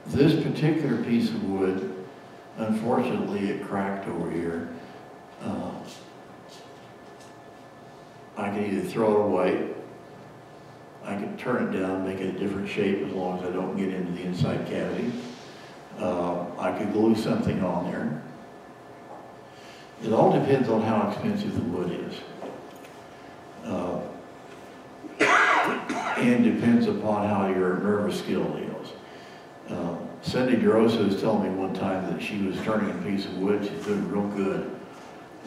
This particular piece of wood, unfortunately, it cracked over here. I can either throw it away, I can turn it down, make it a different shape as long as I don't get into the inside cavity. I could glue something on there. It all depends on how expensive the wood is. And depends upon how your nervous skill deals. Cindy DeRosa was telling me one time that she was turning a piece of wood, she was doing real good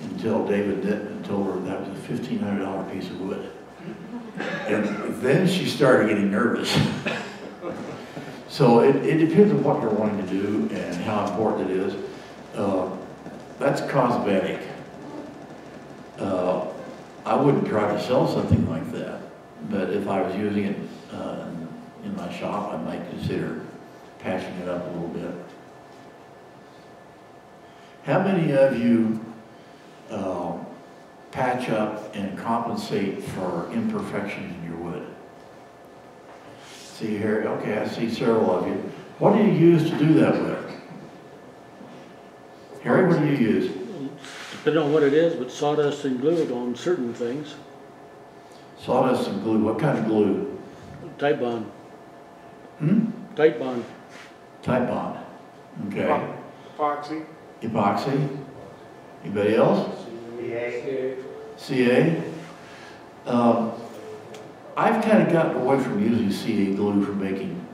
until David Denton told her that was a $1,500 piece of wood. And then she started getting nervous. So it depends on what you're wanting to do and how important it is. That's cosmetic. I wouldn't try to sell something like that, but if I was using it in my shop, I might consider patching it up a little bit. How many of you patch up and compensate for imperfections in your wood? See here, okay, I see several of you. What do you use to do that with? Harry, what do you use? Depending on what it is, but sawdust and glue on certain things. Sawdust and glue. What kind of glue? Tight bond. Hmm? Tight bond. Tight bond. Okay. Epoxy. Epoxy. Anybody else? CA. I've kind of gotten away from using CA glue for making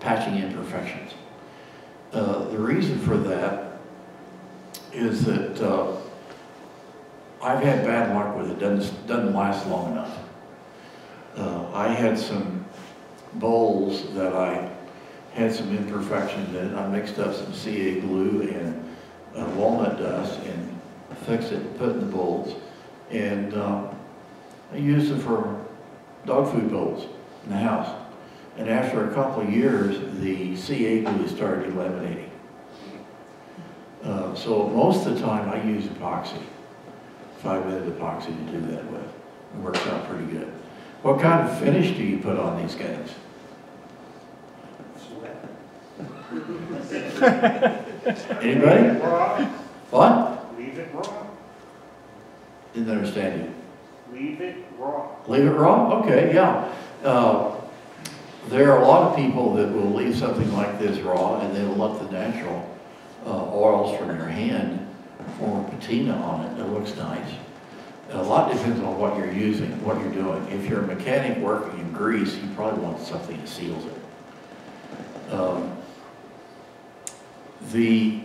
patching imperfections. The reason for that is that I've had bad luck with it. Doesn't last long enough. I had some bowls that I had some imperfections in. I mixed up some CA glue and walnut dust and fixed it and put it in the bowls. And I used them for dog food bowls in the house. And after a couple of years, the CA glue started eliminating. So most of the time I use epoxy, 5-minute epoxy to do that with. It works out pretty good. What kind of finish do you put on these guys? Anybody? Raw. What? Leave it raw. Didn't understand you. Leave it raw. Leave it raw? Okay, yeah. There are a lot of people that will leave something like this raw and they will let the natural oils from your hand form a patina on it. It looks nice. A lot depends on what you're using, what you're doing. If you're a mechanic working in grease, you probably want something that seals it. The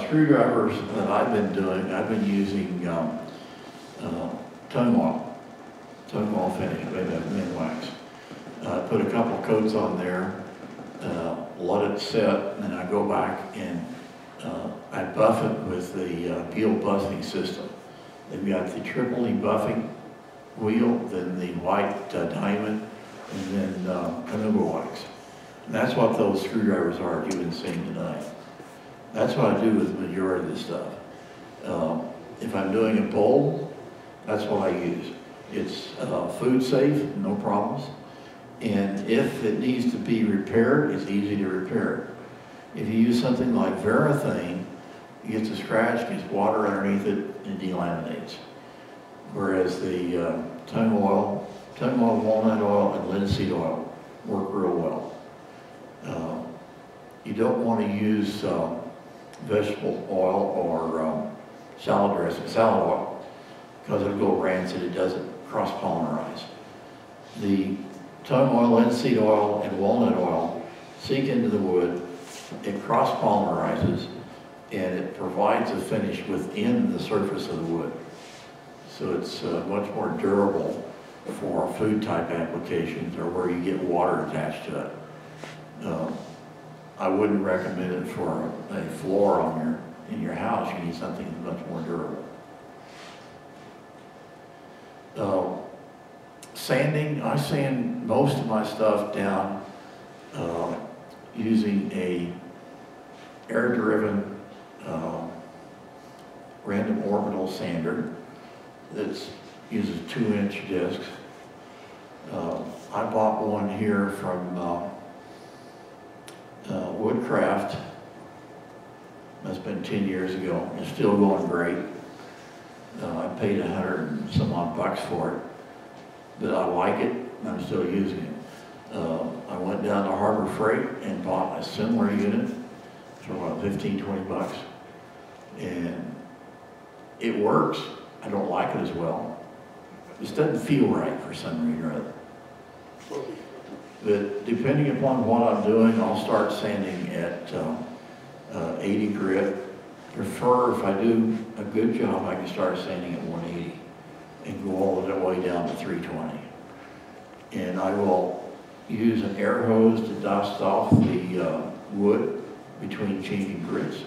screwdrivers that I've been doing, I've been using tongue oil finish, made of wax. Put a couple coats on there, let it set, and then I go back and I buff it with the peel buffing system. They've got the triple E buffing wheel, then the white diamond, and then Canuba wax. And that's what those screwdrivers are you've been seeing tonight. That's what I do with the majority of this stuff. If I'm doing a bowl, that's what I use. It's food safe, no problems. And if it needs to be repaired, it's easy to repair it. If you use something like Verathane, it gets a scratch, gets water underneath it, and delaminates. Whereas the tongue oil, walnut oil, and linseed oil work real well. You don't want to use vegetable oil or salad dressing, salad oil, because it'll go rancid. It doesn't cross-polymerize. The tongue oil, linseed oil, and walnut oil sink into the wood. It cross-polymerizes, and it provides a finish within the surface of the wood. So it's much more durable for food-type applications or where you get water attached to it. I wouldn't recommend it for a floor in your house. You need something much more durable. Sanding, I sand most of my stuff down using a air-driven random orbital sander that uses 2-inch discs. I bought one here from Woodcraft. That's been 10 years ago. It's still going great. I paid $100 and some odd bucks for it, but I like it and I'm still using it. I went down to Harbor Freight and bought a similar unit for about 15, 20 bucks. And it works. I don't like it as well. This doesn't feel right for some reason or other. But depending upon what I'm doing, I'll start sanding at 80 grit prefer, if I do a good job, I can start sanding at 180 and go all the way down to 320. And I will use an air hose to dust off the wood between changing grits.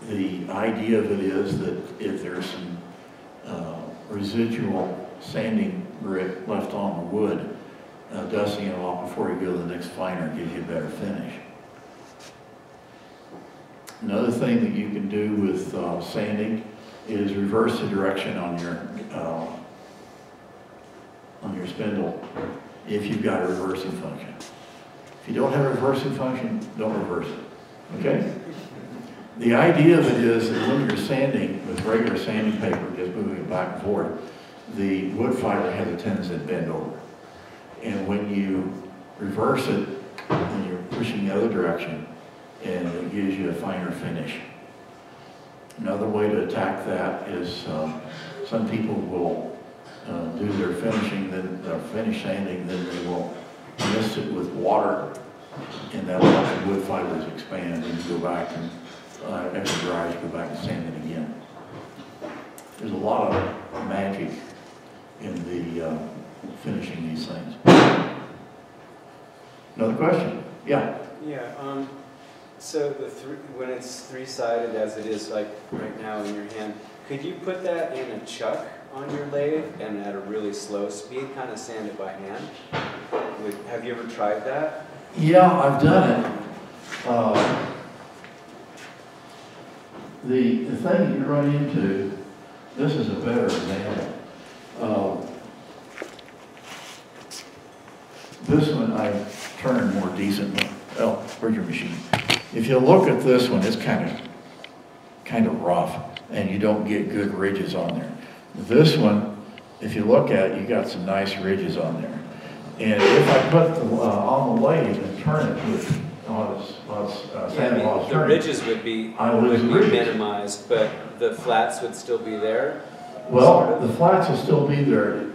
The idea of it is that if there's some residual sanding grit left on the wood, dusting it off before you go to the next finer gives you a better finish. Another thing that you can do with sanding is reverse the direction on your spindle if you've got a reversing function. If you don't have a reversing function, don't reverse it, okay? The idea of it is that when you're sanding with regular sanding paper, just moving it back and forth, the wood fiber has a tendency to bend over. And when you reverse it, then you're pushing the other direction, and it gives you a finer finish. Another way to attack that is some people will do their finishing, then their finish sanding, then they will mist it with water, and that'll let the wood fibers expand, and you go back and after it dries, go back and sand it again. There's a lot of magic in the finishing these things. Another question? Yeah. Yeah. So when it's three-sided as it is like right now in your hand, could you put that in a chuck on your lathe and at a really slow speed, kind of sand it by hand? Have you ever tried that? Yeah, I've done it. The thing that you run into, this is a better example. This one I turned more decently. Oh, where's your machine? If you look at this one, it's kind of rough, and you don't get good ridges on there. This one, if you look at it, you got some nice ridges on there. And if I put the, on the lathe and turn it with the ridges would be minimized, but the flats would still be there? Well, sort of? The flats will still be there.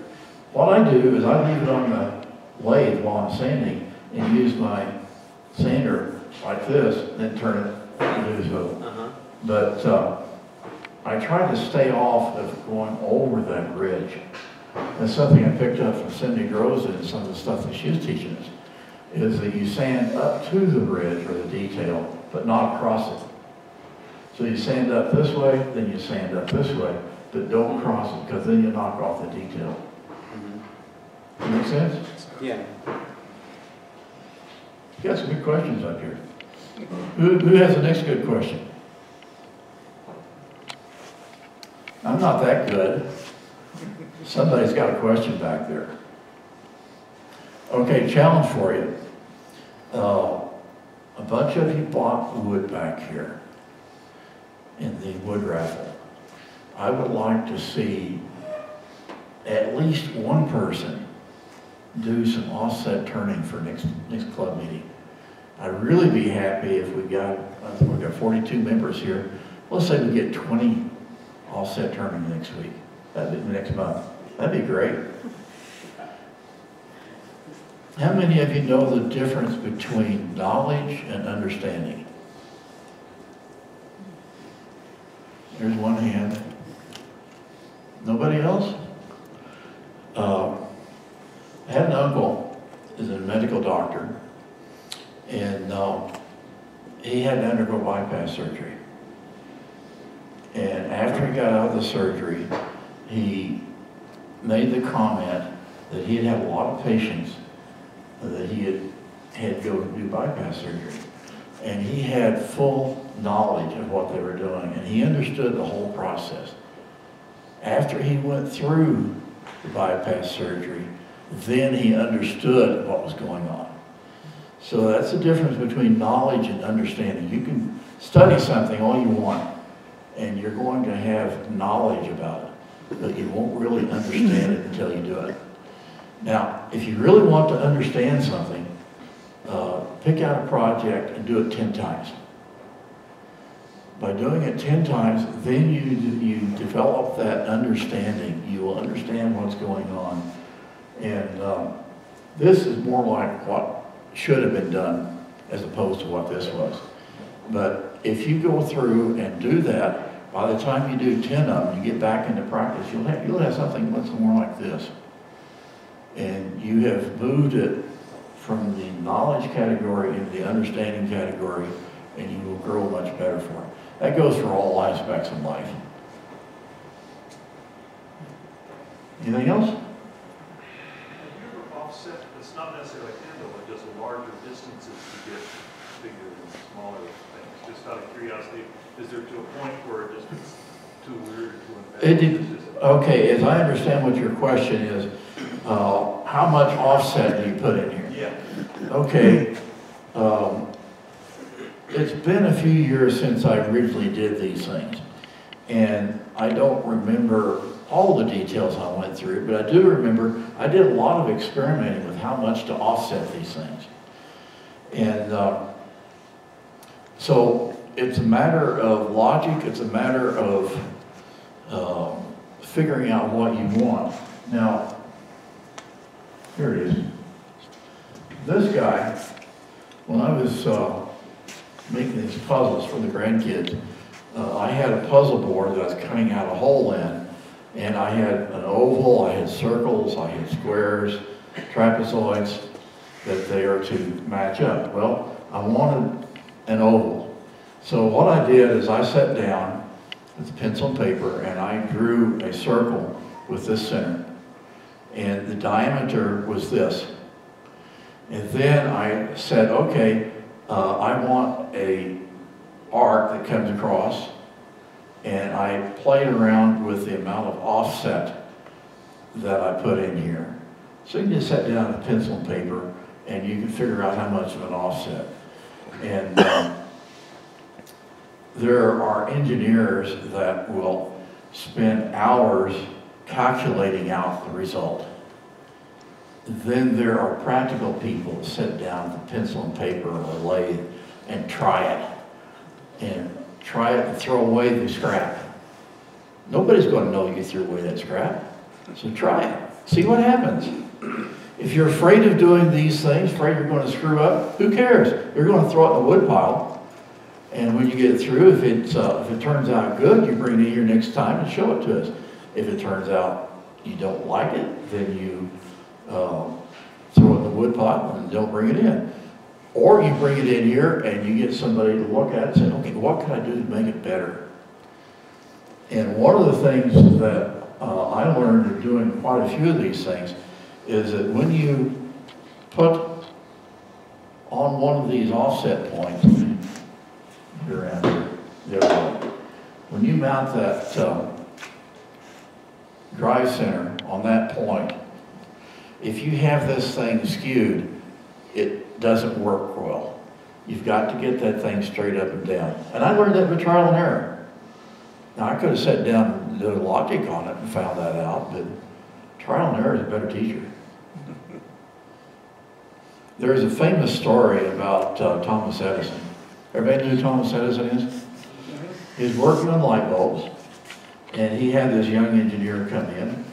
What I do is I leave it on the lathe while I'm sanding and use my sander like this, and then turn it loose. But I try to stay off of going over that ridge. That's something I picked up from Cindy Groza and some of the stuff that she was teaching us, is that you sand up to the ridge or the detail, but not across it. So you sand up this way, then you sand up this way, but don't cross it, because then you knock off the detail. Does that make sense? Yeah. You got some good questions up here. Who has the next good question? I'm not that good. Somebody's got a question back there. Okay, challenge for you. A bunch of you bought wood back here in the wood raffle. I would like to see at least one person do some offset turning for next club meeting. I'd really be happy if we've got 42 members here. Let's say we get 20 offset turning next week, next month. That'd be great. How many of you know the difference between knowledge and understanding? There's one hand. Nobody else? I had an uncle who's a medical doctor, and he had to undergo bypass surgery. And after he got out of the surgery, he made the comment that he had a lot of patients that he had go do bypass surgery. And he had full knowledge of what they were doing, and he understood the whole process. After he went through the bypass surgery, then he understood what was going on. So that's the difference between knowledge and understanding. You can study something all you want, and you're going to have knowledge about it, but you won't really understand it until you do it. Now, if you really want to understand something, pick out a project and do it 10 times. By doing it 10 times, then you develop that understanding. You will understand what's going on. And this is more like what should have been done as opposed to what this was. But if you go through and do that, by the time you do 10 of them, you get back into practice, you'll have something much more like this. And you have moved it from the knowledge category into the understanding category, and you will grow much better for it. That goes for all aspects of life. Anything else? Have you ever offset, it's not necessarily handle, but just larger distances to get bigger and smaller things? Just out of curiosity, is there to a point where it just gets too weird to invent? Okay, as I understand what your question is, how much offset do you put in here? Yeah. Okay, it's been a few years since I originally did these things, and I don't remember all the details I went through, but I do remember I did a lot of experimenting with how much to offset these things. And so it's a matter of logic, it's a matter of figuring out what you want. Now, here it is. This guy, when I was making these puzzles for the grandkids, I had a puzzle board that I was cutting out a hole in, and I had an oval, I had circles, I had squares, trapezoids, that they are to match up. Well, I wanted an oval. So what I did is I sat down with pencil and paper and I drew a circle with this center. And the diameter was this. And then I said, okay, I want a arc that comes across, and I played around with the amount of offset that I put in here. So you can just sit down with pencil and paper and you can figure out how much of an offset. And there are engineers that will spend hours calculating out the result. Then there are practical people that sit down with a pencil and paper or a lathe and try it. And throw away the scrap. Nobody's going to know you threw away that scrap. So try it. See what happens. If you're afraid of doing these things, afraid you're going to screw up, who cares? You're going to throw it in the wood pile. And when you get through, if it turns out good, you bring it here next time and show it to us. If it turns out you don't like it, then you throw it in the wood pile and don't bring it in. Or you bring it in here and you get somebody to look at it and say, okay, what can I do to make it better? And one of the things that I learned in doing quite a few of these things is that when you put on one of these offset points, around here, there we go. When you mount that drive center on that point, if you have this thing skewed, it doesn't work well. You've got to get that thing straight up and down. And I learned that with trial and error. Now, I could have sat down and did logic on it and found that out, but trial and error is a better teacher. There's a famous story about Thomas Edison. Everybody know who Thomas Edison is? He's working on light bulbs, and he had this young engineer come in,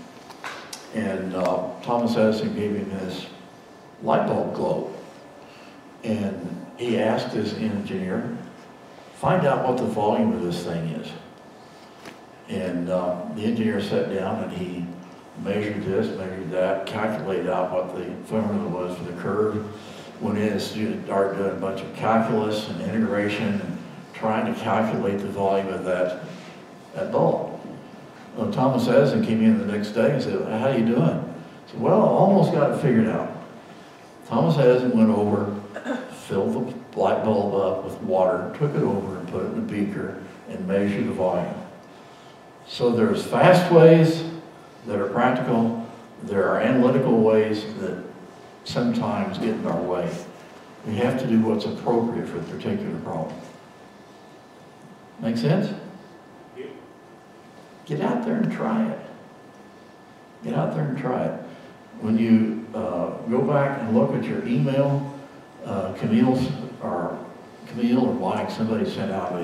and Thomas Edison gave him this light bulb globe. And he asked his engineer, find out what the volume of this thing is. And the engineer sat down and he measured this, measured that, calculated out what the formula was for the curve. Went in and started doing a bunch of calculus and integration and trying to calculate the volume of that bulb. Well, Thomas Edison came in the next day and said, how are you doing? I said, well, I almost got it figured out. Thomas Edison went over, filled the light bulb up with water, took it over and put it in a beaker and measured the volume. So there's fast ways that are practical. There are analytical ways that sometimes get in our way. We have to do what's appropriate for the particular problem. Make sense? Yeah. Get out there and try it. Get out there and try it. When you go back and look at your email, Camille or Mike, somebody sent out a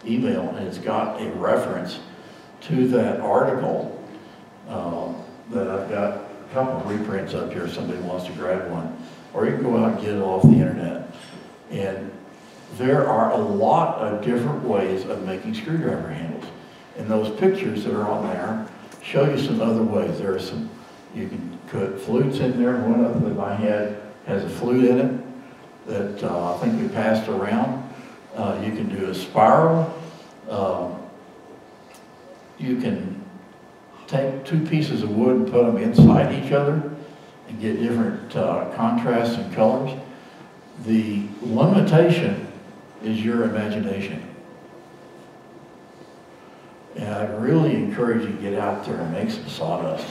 email and it's got a reference to that article that I've got a couple of reprints up here if somebody wants to grab one. Or you can go out and get it off the internet. And There are a lot of different ways of making screwdriver handles. And those pictures that are on there show you some other ways. There are some, you can put flutes in there. One of them in my head has a flute in it that I think we passed around. You can do a spiral. You can take two pieces of wood and put them inside each other and get different contrasts and colors. The limitation is your imagination. And I really encourage you to get out there and make some sawdust.